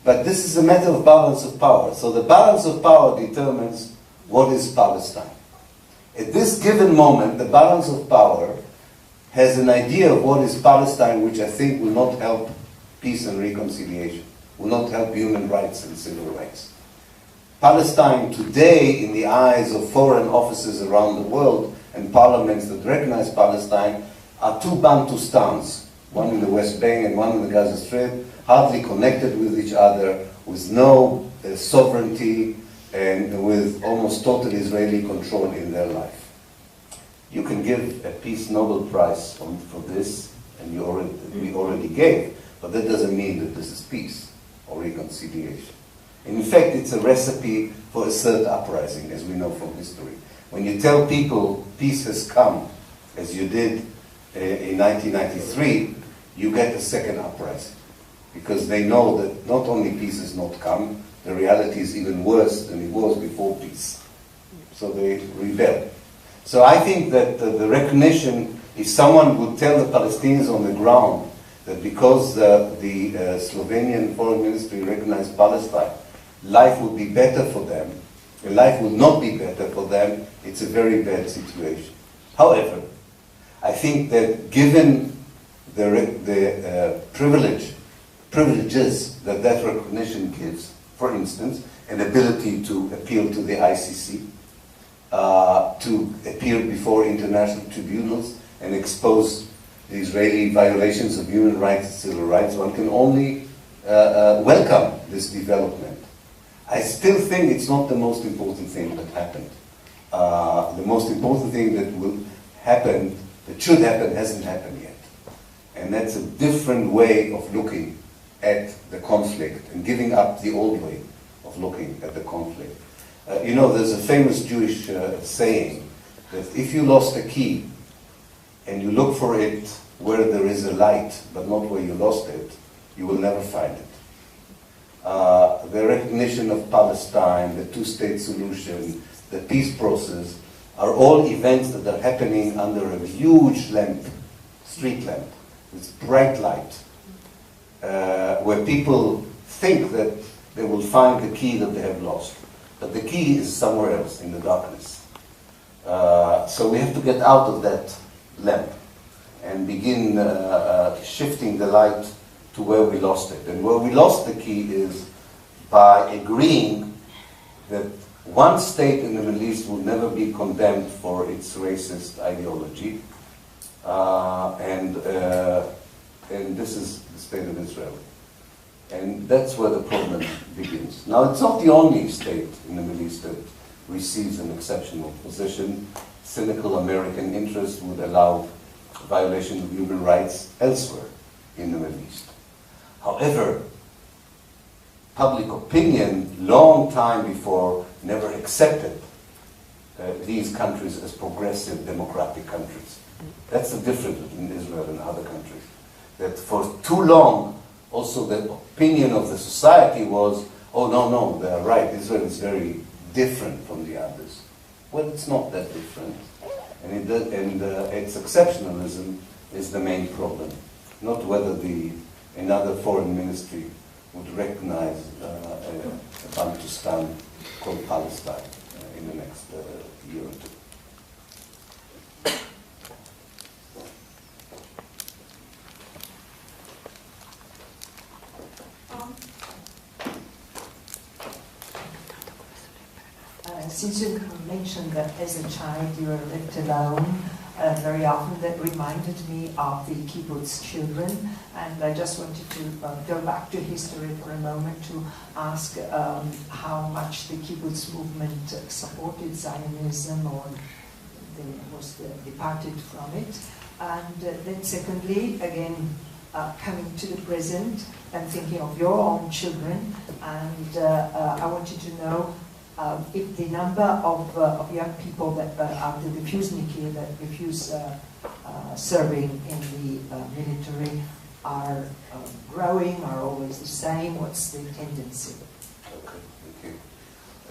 But this is a matter of balance of power. So the balance of power determines what is Palestine. At this given moment, the balance of power has an idea of what is Palestine, which I think will not help peace and reconciliation, will not help human rights and civil rights. Palestine today, in the eyes of foreign offices around the world and parliaments that recognize Palestine, are two Bantustans, one in the West Bank and one in the Gaza Strip, hardly connected with each other, with no sovereignty, and with almost total Israeli control in their life. You can give a Peace Nobel Prize for this, and we already gave, but that doesn't mean that this is peace or reconciliation. In fact, it's a recipe for a third uprising, as we know from history. When you tell people peace has come, as you did in 1993, you get a second uprising. Because they know that not only peace has not come, the reality is even worse than it was before peace. So they rebel. So I think that the recognition If someone would tell the Palestinians on the ground that because the Slovenian foreign ministry recognized Palestine, life would be better for them, and life would not be better for them, it's a very bad situation. However, I think that given the privileges that that recognition gives, for instance, an ability to appeal to the ICC, to appear before international tribunals and expose the Israeli violations of human rights and civil rights, one can only welcome this development. I still think it's not the most important thing that happened. The most important thing that will happen, that should happen, hasn't happened yet. And that's a different way of looking at the conflict and giving up the old way of looking at the conflict. You know, there's a famous Jewish saying that if you lost a key and you look for it where there is a light, but not where you lost it, you will never find it. The recognition of Palestine, the two-state solution, the peace process, are all events that are happening under a huge lamp, street lamp, with bright light, where people think that they will find the key that they have lost. But the key is somewhere else, in the darkness. So we have to get out of that lamp and begin shifting the light to where we lost it. And where we lost the key is by agreeing that one state in the Middle East will never be condemned for its racist ideology. And this is the state of Israel. And that's where the problem begins. Now, it's not the only state in the Middle East that receives an exceptional position. Cynical American interest would allow violation of human rights elsewhere in the Middle East. However, public opinion, long time before, never accepted these countries as progressive democratic countries. That's the difference between Israel and other countries. That for too long, also the opinion of the society was, oh no, they are right, Israel is very different from the others. Well, it's not that different. And its exceptionalism is the main problem, not whether another foreign ministry would recognize a Bantustan called Palestine in the next year or two. Since you mentioned that as a child you were left alone, very often that reminded me of the kibbutz children, and I just wanted to go back to history for a moment to ask how much the kibbutz movement supported Zionism or was departed from it. And then secondly, again, coming to the present and thinking of your own children, and I wanted to know if the number of young people that are the refusniki, that refuse serving in the military, are growing, are always the same? What's the tendency? Okay, thank you.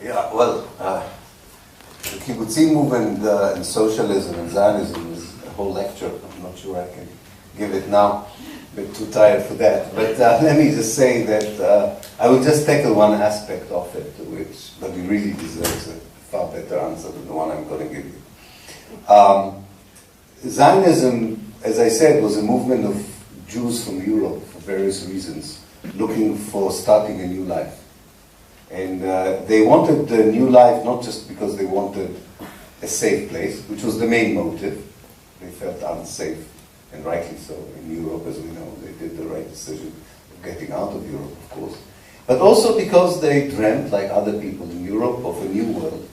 Yeah, well, the kibbutzi movement and socialism and Zionism is a whole lecture. I'm not sure I can give it now. A bit too tired for that. But let me just say that I will just tackle one aspect of it, but it really deserves a far better answer than the one I'm going to give you. Zionism, as I said, was a movement of Jews from Europe for various reasons, looking for starting a new life. And they wanted a new life not just because they wanted a safe place, which was the main motive. They felt unsafe, and rightly so, in Europe, as we know. They did the right decision of getting out of Europe, of course. But also because they dreamt, like other people in Europe, of a new world.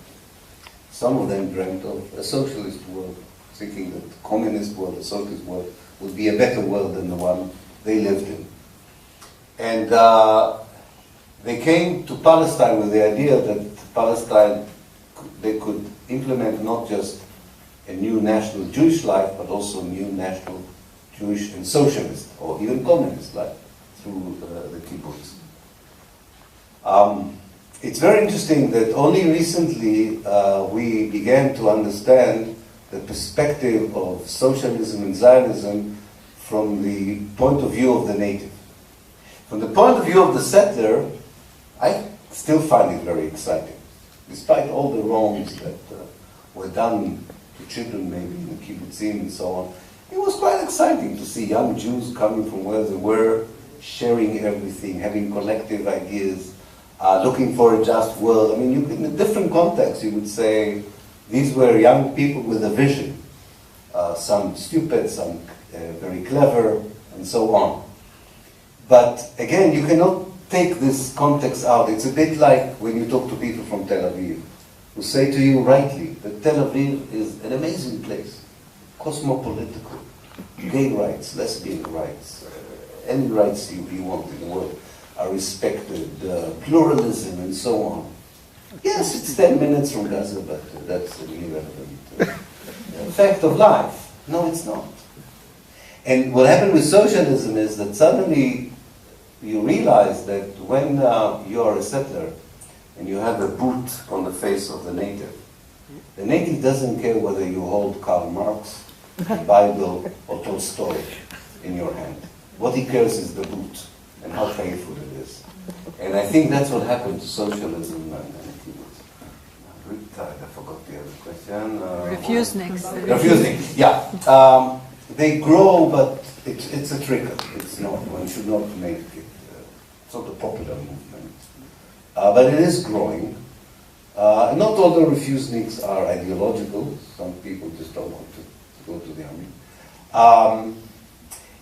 Some of them dreamt of a socialist world, thinking that the communist world, the socialist world, would be a better world than the one they lived in. And they came to Palestine with the idea that Palestine, they could implement not just a new national Jewish life, but also a new national Jewish and socialist, or even communist life, through the kibbutz. It's very interesting that only recently we began to understand the perspective of socialism and Zionism from the point of view of the native. From the point of view of the settler, I still find it very exciting, despite all the wrongs that were done to children maybe in the kibbutzim and so on. It was quite exciting to see young Jews coming from where they were, sharing everything, having collective ideas, looking for a just world. I mean, in a different context, you would say these were young people with a vision. Some stupid, some very clever, and so on. But again, you cannot take this context out. It's a bit like when you talk to people from Tel Aviv, who say to you rightly that Tel Aviv is an amazing place, cosmopolitical, gay rights, lesbian rights, any rights you want in the world are respected, pluralism and so on. Yes, it's 10 minutes from Gaza, but that's an irrelevant fact of life. No, it's not. And what happened with socialism is that suddenly you realize that when you are a settler and you have a boot on the face of the native doesn't care whether you hold Karl Marx, the Bible, or Tolstoy in your hand. What he cares is the boot and how painful it is. And I think that's what happened to socialism and I forgot the other question. Refuseniks. Refuseniks, yeah. They grow, but it's a trickle. It's not. One should not make it. It's not a popular movement, but it is growing. Not all the refuseniks are ideological. Some people just don't want to go to the army.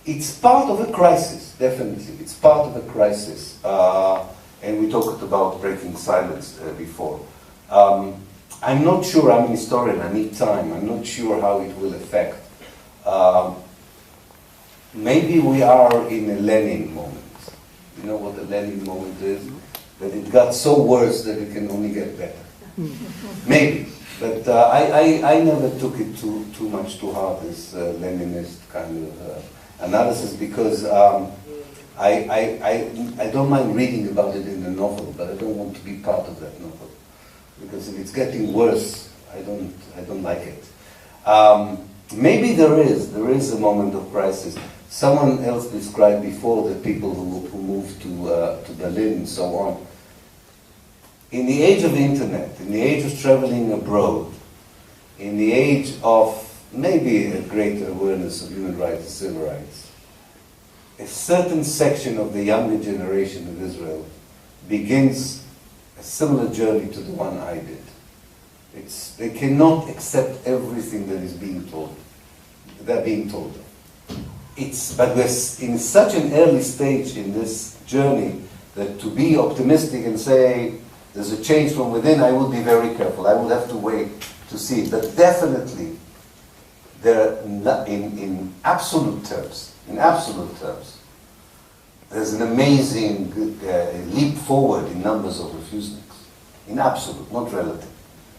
It's part of a crisis, definitely. It's part of a crisis, and we talked about breaking silence before. I'm not sure. I'm a historian. I need time. I'm not sure how it will affect. Maybe we are in a Lenin moment. You know what the Lenin moment is? That it got so worse that it can only get better. Maybe. But I never took it too much to heart, this Leninist kind of analysis, because I don't mind reading about it in a novel, but I don't want to be part of that novel. Because if it's getting worse, I don't like it. Maybe there is a moment of crisis. Someone else described before the people who moved to Berlin and so on. In the age of the internet, in the age of traveling abroad, in the age of maybe a greater awareness of human rights and civil rights, a certain section of the younger generation of Israel begins a similar journey to the one I did. They cannot accept everything that is being told. They're being told. But we're in such an early stage in this journey that to be optimistic and say there's a change from within, I would be very careful. I would have to wait to see it. But definitely, in absolute terms, there's an amazing leap forward in numbers of refuseniks. In absolute, not relative.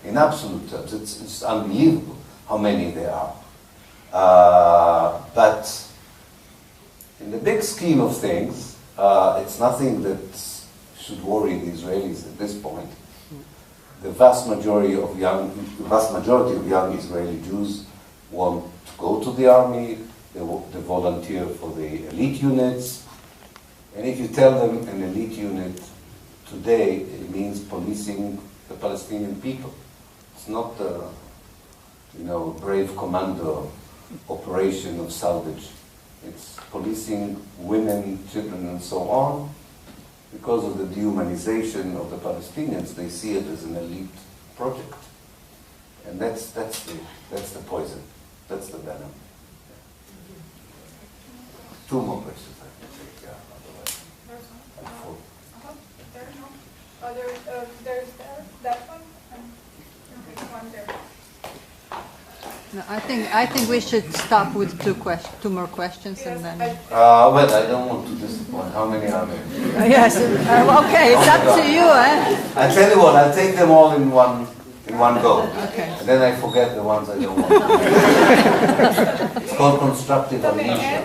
In absolute terms, it's unbelievable how many there are. But in the big scheme of things, it's nothing that should worry the Israelis at this point. The vast majority of young Israeli Jews want to go to the army. They volunteer for the elite units. And if you tell them an elite unit today, it means policing the Palestinian people. It's not a brave commando operation of salvage. It's policing women, children, and so on. Because of the dehumanization of the Palestinians, they see it as an elite project. And that's the poison. That's the venom. Two more questions. There's that one, and one there. No, I think we should stop with two more questions, Yes, and then. Well, I don't want to disappoint. How many are there? Yes. Okay, it's up to you, eh? I tell you what, I'll take them all in one go. Okay. And then I forget the ones I don't want. It's called constructive amnesia.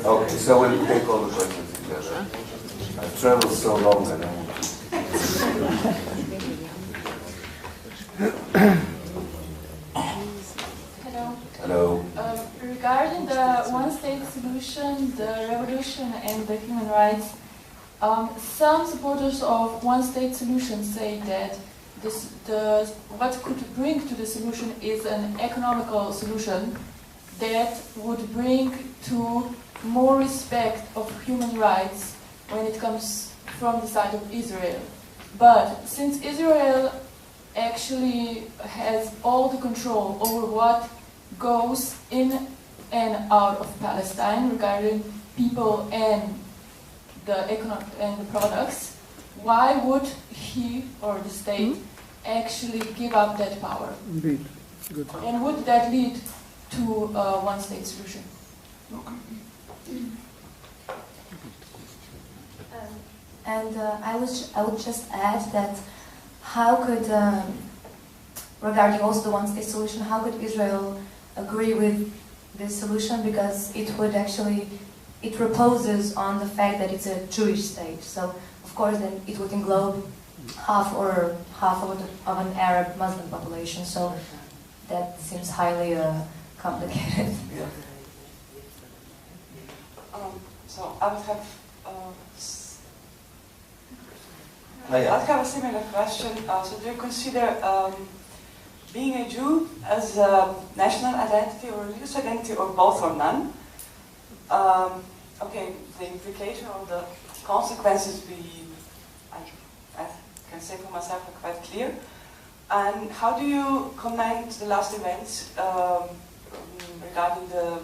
Okay, so we'll take all the questions together. I've traveled so long that I want to. the one-state solution, the revolution, and the human rights, some supporters of one-state solution say that what could bring to the solution is an economical solution that would bring to more respect of human rights when it comes from the side of Israel. But since Israel actually has all the control over what goes in and out of Palestine regarding people and the products, why would he or the state actually give up that power? Indeed. Good. And would that lead to a one-state solution? I would just add that how could, regarding also the one-state solution, how could Israel agree with this solution? Because it would actually, it reposes on the fact that it's a Jewish state. So, of course, then it would englobe half of an Arab Muslim population. So that seems highly complicated. Yeah. So I would have. I'd have a similar question. So do you consider being a Jew as a national identity or religious identity, or both or none? Okay, the implication or the consequences I can say for myself are quite clear. And how do you comment the last events regarding the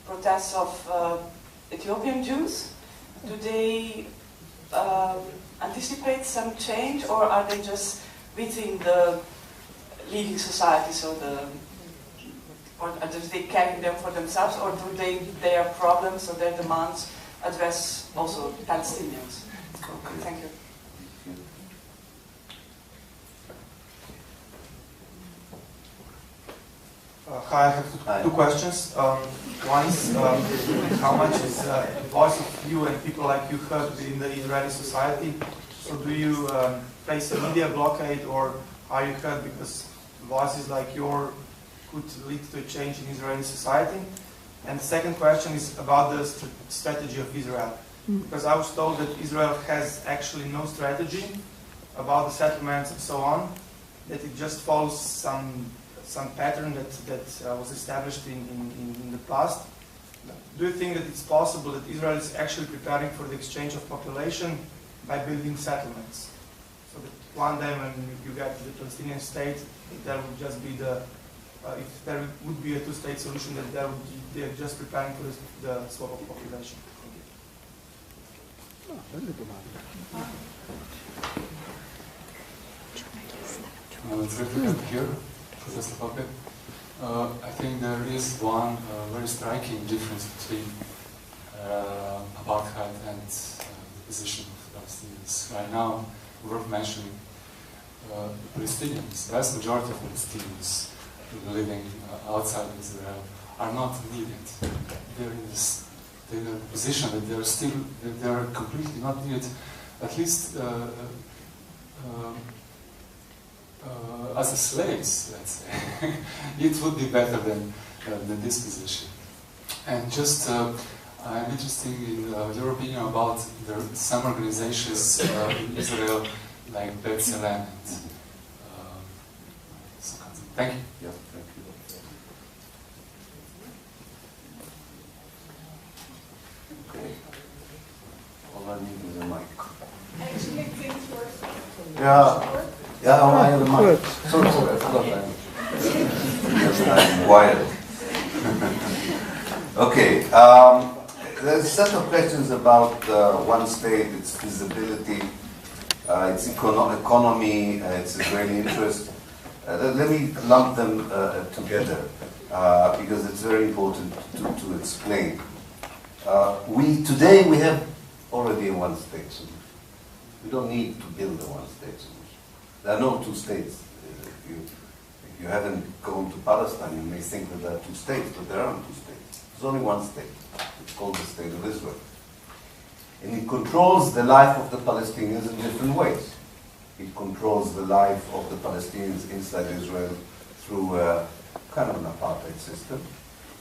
protests of Ethiopian Jews? Do they anticipate some change, or are they just within the leading society, or do they carry them for themselves, or do their problems or their demands address also Palestinians? Okay. Thank you. Hi, I have two questions. One is how much is the voice of you and people like you heard in the Israeli society? So do you face a media blockade, or are you heard because voices like yours could lead to a change in Israeli society? And the second question is about the strategy of Israel. Because I was told that Israel has actually no strategy about the settlements and so on, that it just follows some pattern that was established in the past. Do you think that it's possible that Israel is actually preparing for the exchange of population by building settlements? So that one day when you get to the Palestinian state, there would just be if there would be a two-state solution, that they're just preparing for the swap of population. It's difficult here. Professor Pappe. I think there is one very striking difference between apartheid and the position of Palestinians. Right now, worth mentioning, Palestinians, the vast majority of Palestinians living outside Israel are not needed. They're in a position that they're completely not needed, at least as a slaves, let's say. It would be better than this position. And just, I'm interested in your opinion about some organizations in Israel, like B'Tselem and thank you. Yeah, thank you. Okay. All I need is a mic. Actually, things were. Yeah. Yeah, I have a mic. Sorry, I forgot that. I'm wired. Okay. There's a set of questions about one state, its feasibility, its economy, its Israeli interest. Let me lump them together because it's very important to explain. Today we have already a one-state solution. We don't need to build a one-state solution. There are no two states. If you haven't gone to Palestine, you may think that there are two states, but there aren't two states. There's only one state. It's called the State of Israel. And it controls the life of the Palestinians in different ways. It controls the life of the Palestinians inside Israel through kind of an apartheid system.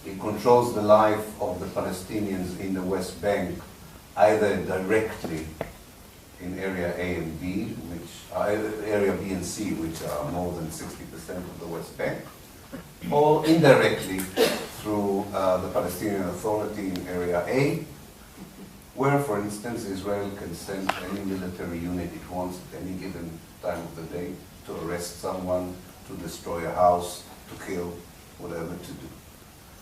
It controls the life of the Palestinians in the West Bank, either directly in area A and B, which are area B and C, which are more than 60% of the West Bank, or indirectly through the Palestinian Authority in area A, where, for instance, Israel can send any military unit it wants at any given time of the day to arrest someone, to destroy a house, to kill, whatever to do.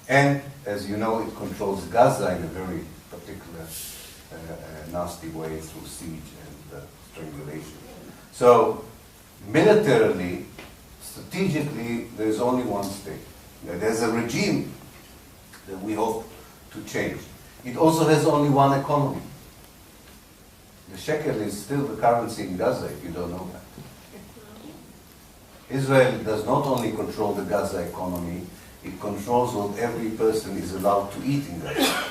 And, as you know, it controls Gaza in a very particular, nasty way through siege and strangulation. So, militarily, strategically, there's only one state. There's a regime that we hope to change. It also has only one economy. The shekel is still the currency in Gaza, if you don't know that. Israel does not only control the Gaza economy, it controls what every person is allowed to eat in Gaza.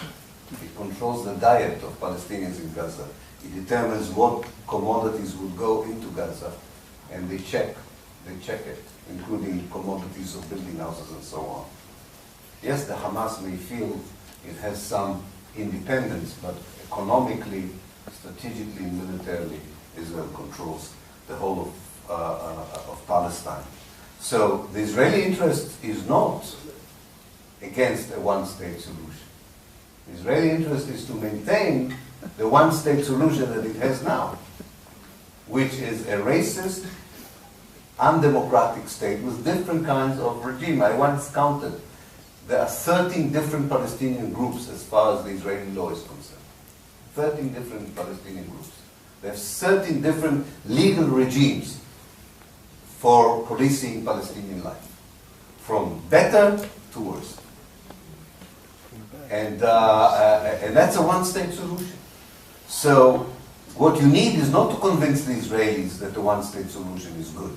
It controls the diet of Palestinians in Gaza. It determines what commodities will go into Gaza, and they check it, including commodities of building houses and so on. Yes, the Hamas may feel it has some independence, but economically, strategically, militarily, Israel controls the whole of Palestine. So the Israeli interest is not against a one-state solution. The Israeli interest is to maintain the one-state solution that it has now, which is a racist, undemocratic state with different kinds of regime. I once counted. There are 13 different Palestinian groups as far as the Israeli law is concerned. 13 different Palestinian groups. There's 13 different legal regimes for policing Palestinian life, from better to worse. And that's a one-state solution. So what you need is not to convince the Israelis that the one-state solution is good.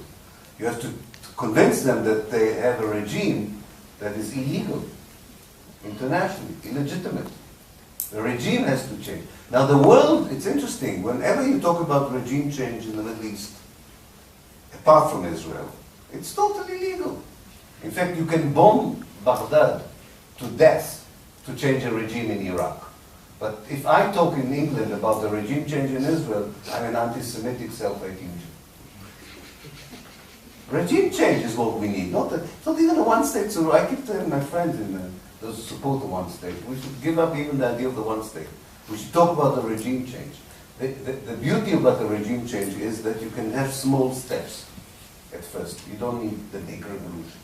You have to convince them that they have a regime that is illegal, internationally, illegitimate. The regime has to change. Now the world, it's interesting, whenever you talk about regime change in the Middle East, apart from Israel, it's totally legal. In fact, you can bomb Baghdad to death to change a regime in Iraq. But if I talk in England about the regime change in Israel, I'm an anti-Semitic self-hating Jew. Regime change is what we need, not even a one-state solution. I keep telling my friends those who support the one state, we should give up even the idea of the one state. We should talk about the regime change. The beauty about the regime change is that you can have small steps at first. You don't need the big revolution.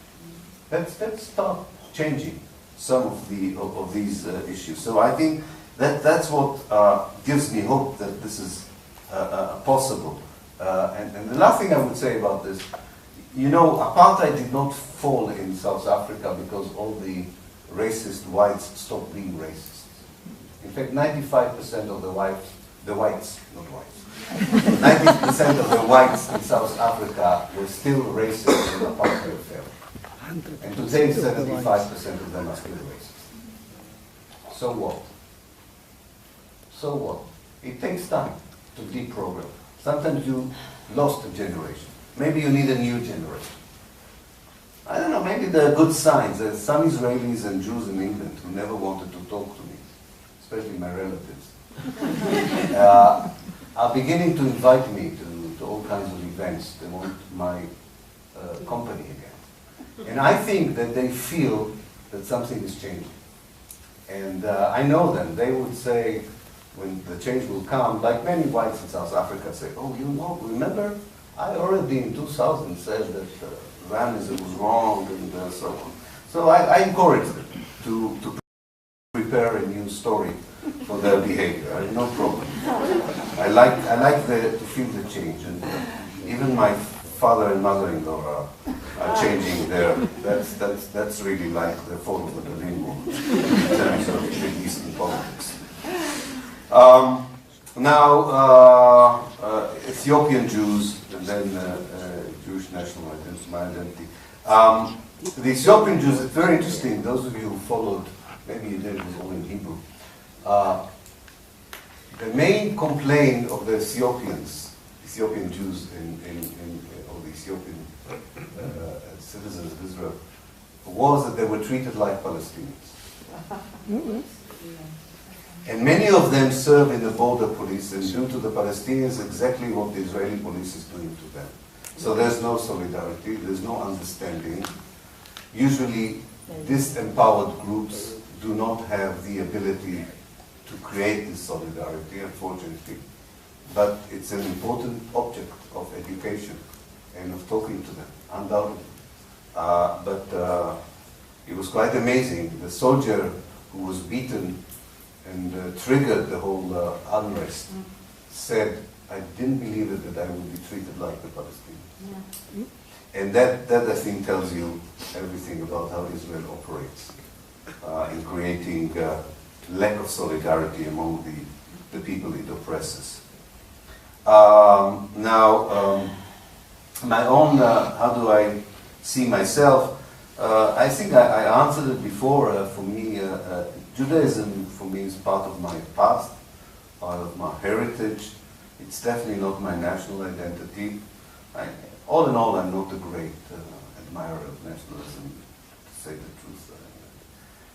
Let's start changing some of these issues. So I think that's what gives me hope that this is possible. And the last thing I would say about this, you know, apartheid did not fall in South Africa because all the racist whites stopped being racist. In fact, 95% of the whites, not whites, 90% of the whites in South Africa were still racist when apartheid fell. And today, 75% of them are still racist. So what? So what? It takes time to deprogram. Sometimes you lost a generation. Maybe you need a new generation. I don't know, maybe there are good signs. There's some Israelis and Jews in England who never wanted to talk to me, especially my relatives, are beginning to invite me to all kinds of events. They want my company again. And I think that they feel that something is changing. And I know them. They would say, when the change will come, like many whites in South Africa say, oh, you know, remember? I already in 2000 said that Zionism was wrong and so on. So I encourage them to prepare a new story for their behavior. I have no problem. I like to feel the change, and even my father and mother-in-law are changing their. That's really like the fall of the Berlin Wall in terms of Middle Eastern politics. Now, Ethiopian Jews, and then Jewish national identity. The Ethiopian Jews, it's very interesting, those of you who followed, maybe you did, it was all in Hebrew. The main complaint of the Ethiopian Jews or the Ethiopian citizens of Israel was that they were treated like Palestinians. And many of them serve in the border police and do to the Palestinians exactly what the Israeli police is doing to them. So there's no solidarity, there's no understanding. Usually, disempowered groups do not have the ability to create this solidarity, unfortunately. But it's an important object of education and of talking to them, undoubtedly. But it was quite amazing. The soldier who was beaten and triggered the whole unrest said, I didn't believe it that I would be treated like the Palestinians. And that I think tells you everything about how Israel operates in creating lack of solidarity among the people it oppresses. Now, my own, how do I see myself? I think I answered it before. For me, Judaism for me is part of my past, part of my heritage. It's definitely not my national identity. All in all, I'm not a great admirer of nationalism, to say the truth.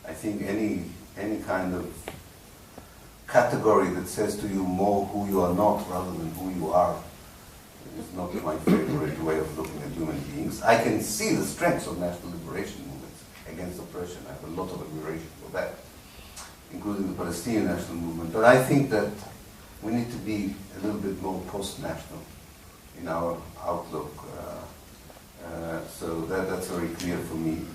I think any kind of category that says to you more who you are not rather than who you are is not my favorite way of looking at human beings. I can see the strengths of national liberation movements against oppression. I have a lot of admiration for that, including the Palestinian national movement. But I think that we need to be a little bit more post-national in our outlook. So that's very clear for me.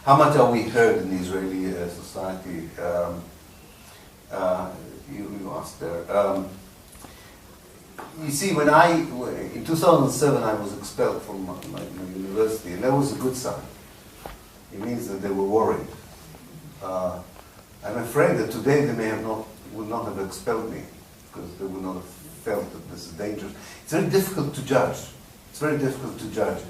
How much are we heard in the Israeli society? You asked there. You see, in 2007 I was expelled from my university, and that was a good sign. It means that they were worried. I'm afraid that today they would not have expelled me, because they would not have felt that this is dangerous. It's very difficult to judge. It's very difficult to judge.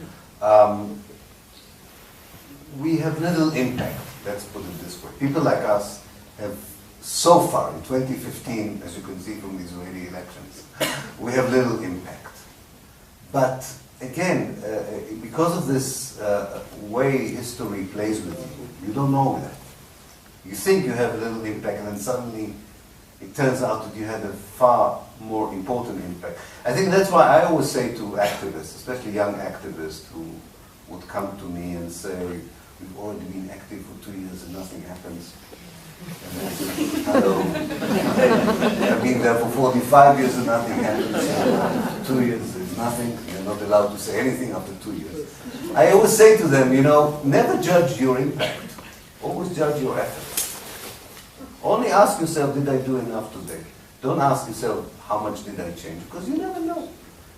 We have little impact, let's put it this way. People like us have so far, in 2015, as you can see from the Israeli elections, we have little impact. But again, because of this way history plays with you, you don't know that. You think you have a little impact, and then suddenly it turns out that you had a far more important impact. I think that's why I always say to activists, especially young activists who would come to me and say, we've already been active for 2 years and nothing happens. And I say, hello. I've been there for 45 years and nothing happens. 2 years is nothing. You're not allowed to say anything after 2 years. I always say to them, never judge your impact. Always judge your effort. Only ask yourself, did I do enough today? Don't ask yourself, how much did I change? Because you never know.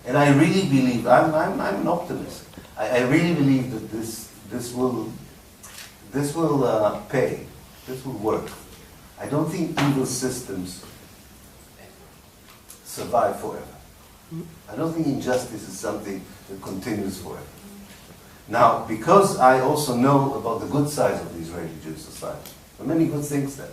And I really believe, I'm an optimist. I really believe that this will pay. This will work. I don't think evil systems survive forever. I don't think injustice is something that continues forever. Now, because I also know about the good sides of the Israeli Jewish society, there are many good things there.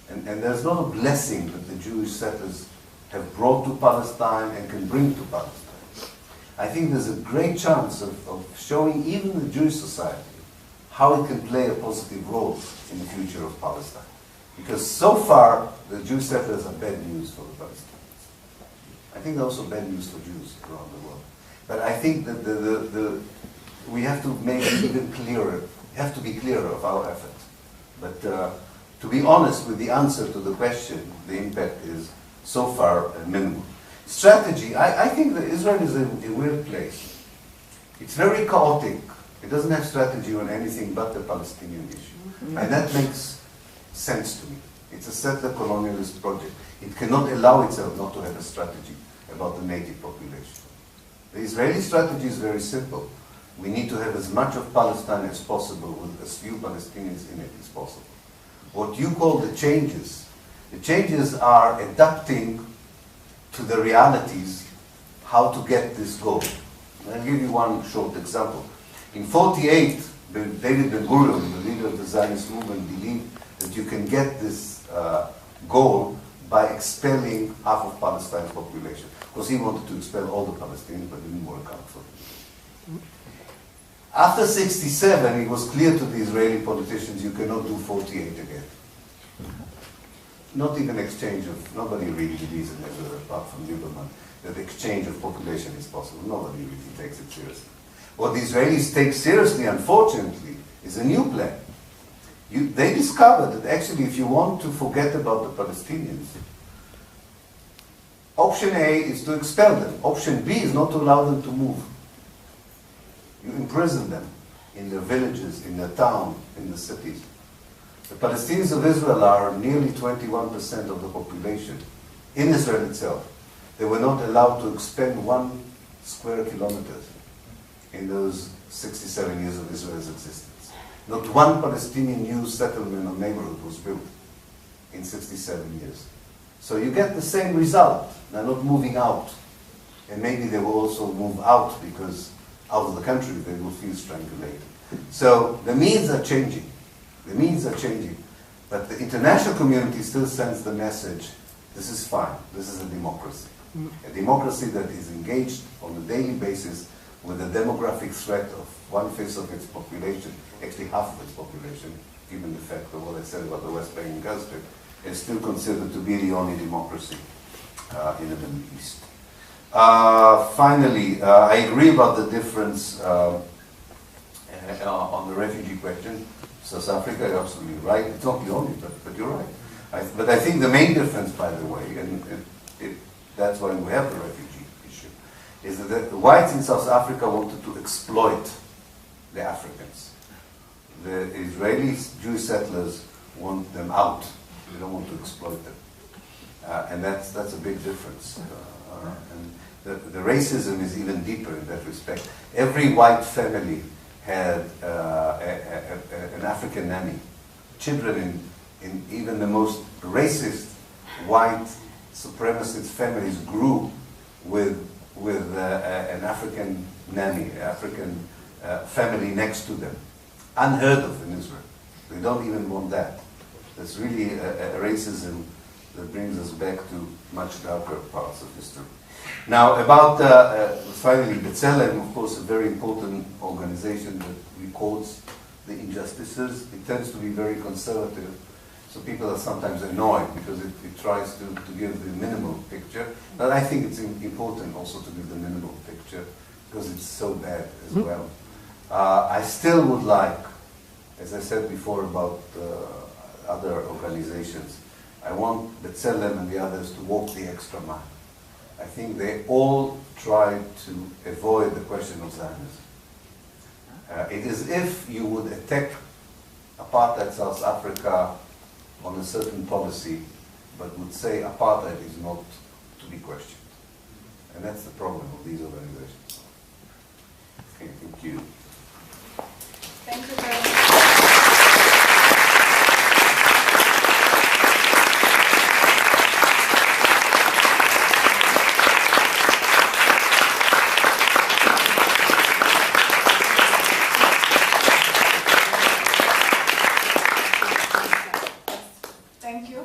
And there's a lot of blessing that the Jewish settlers have brought to Palestine and can bring to Palestine. I think there's a great chance of showing even the Jewish society how it can play a positive role in the future of Palestine. Because so far, the Jewish settlers are bad news for the Palestinians. I think they're also bad news for Jews around the world. But I think that we have to make it even clearer. We have to be clearer of our effort. But to be honest with the answer to the question, the impact is so far minimal. Strategy, I think that Israel is a weird place. It's very chaotic. It doesn't have strategy on anything but the Palestinian issue. And that makes sense to me. It's a settler colonialist project. It cannot allow itself not to have a strategy about the native population. The Israeli strategy is very simple. We need to have as much of Palestine as possible with as few Palestinians in it as possible. What you call the changes are adapting to the realities how to get this goal. I'll give you one short example. In 1948, David Ben-Gurion, the leader of the Zionist movement, believed that you can get this goal by expelling half of Palestine's population. Of course, he wanted to expel all the Palestinians, but it didn't work out for him. After 67, it was clear to the Israeli politicians you cannot do 48 again. Not even exchange of, nobody really believes in Israel apart from Lieberman, that exchange of population is possible. Nobody really takes it seriously. What the Israelis take seriously, unfortunately, is a new plan. They discovered that actually if you want to forget about the Palestinians, option A is to expel them. Option B is not to allow them to move. You imprison them in their villages, in their town, in the cities. The Palestinians of Israel are nearly 21% of the population in Israel itself. They were not allowed to expand 1 square kilometer in those 67 years of Israel's existence. Not one Palestinian new settlement or neighborhood was built in 67 years. So you get the same result. They're not moving out. And maybe they will also move out because out of the country they will feel strangulated. So the means are changing. The means are changing. But the international community still sends the message, this is fine, this is a democracy. A democracy that is engaged on a daily basis with the demographic threat of 1/5 of its population, actually half of its population, given the fact of what I said about the West Bank and Gaza Strip, is still considered to be the only democracy in the Middle East. Finally, I agree about the difference on the refugee question. South Africa, you're absolutely right. It's not the only, but you're right. But I think the main difference, by the way, and that's why we have the refugee issue, is that the whites in South Africa wanted to exploit the Africans. The Israeli Jewish settlers want them out. They don't want to exploit them. And that's a big difference. And the racism is even deeper in that respect. Every white family had an African nanny. Children in even the most racist white supremacist families grew with an African nanny, African family next to them. Unheard of in Israel. They don't even want that. That's really a racism that brings us back to much darker parts of history. Now, about, finally, B'Tselem, of course, a very important organization that records the injustices. It tends to be very conservative, so people are sometimes annoyed because it tries to give the minimal picture. But I think it's important also to give the minimal picture because it's so bad as well. I still would like, as I said before about other organizations, I want B'Tselem and the others to walk the extra mile. I think they all tried to avoid the question of Zionism. It is if you would attack apartheid South Africa on a certain policy, but would say apartheid is not to be questioned. And that's the problem of these organizations. Okay, thank you. Thank you very much. Thank you,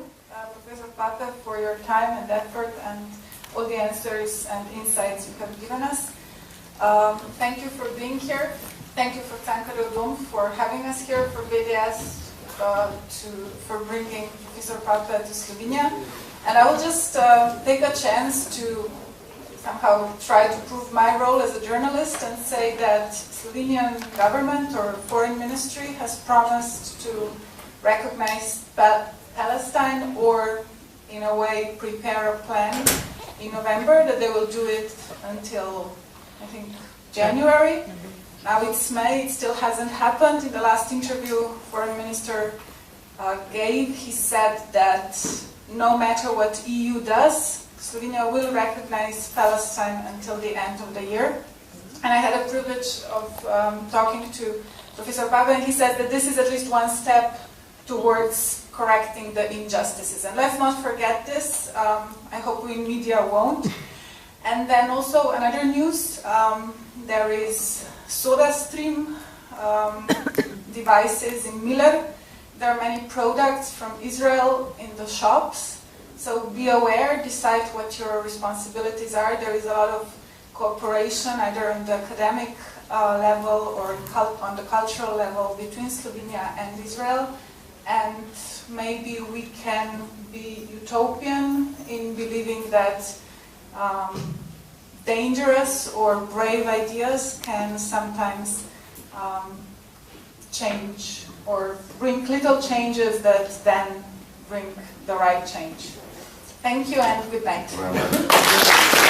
Professor Pappe, for your time and effort and all the answers and insights you have given us. Thank you for being here. Thank you for Cankarjev for having us here, for BDS for bringing Professor Pappe to Slovenia. And I will just take a chance to somehow try to prove my role as a journalist and say that Slovenian government or foreign ministry has promised to recognize Palestine or in a way prepare a plan in November, that they will do it until I think January. Now it's May, it still hasn't happened. In the last interview Foreign Minister gave, he said that no matter what EU does, Slovenia will recognize Palestine until the end of the year. And I had a privilege of talking to Professor Pappe, and he said that this is at least one step towards correcting the injustices. And let's not forget this. I hope we in media won't. And then also another news, there is SodaStream devices in Miller. There are many products from Israel in the shops. So be aware, decide what your responsibilities are. There is a lot of cooperation, either on the academic level or on the cultural level between Slovenia and Israel. And maybe we can be utopian in believing that dangerous or brave ideas can sometimes change or bring little changes that then bring the right change. Thank you and good night.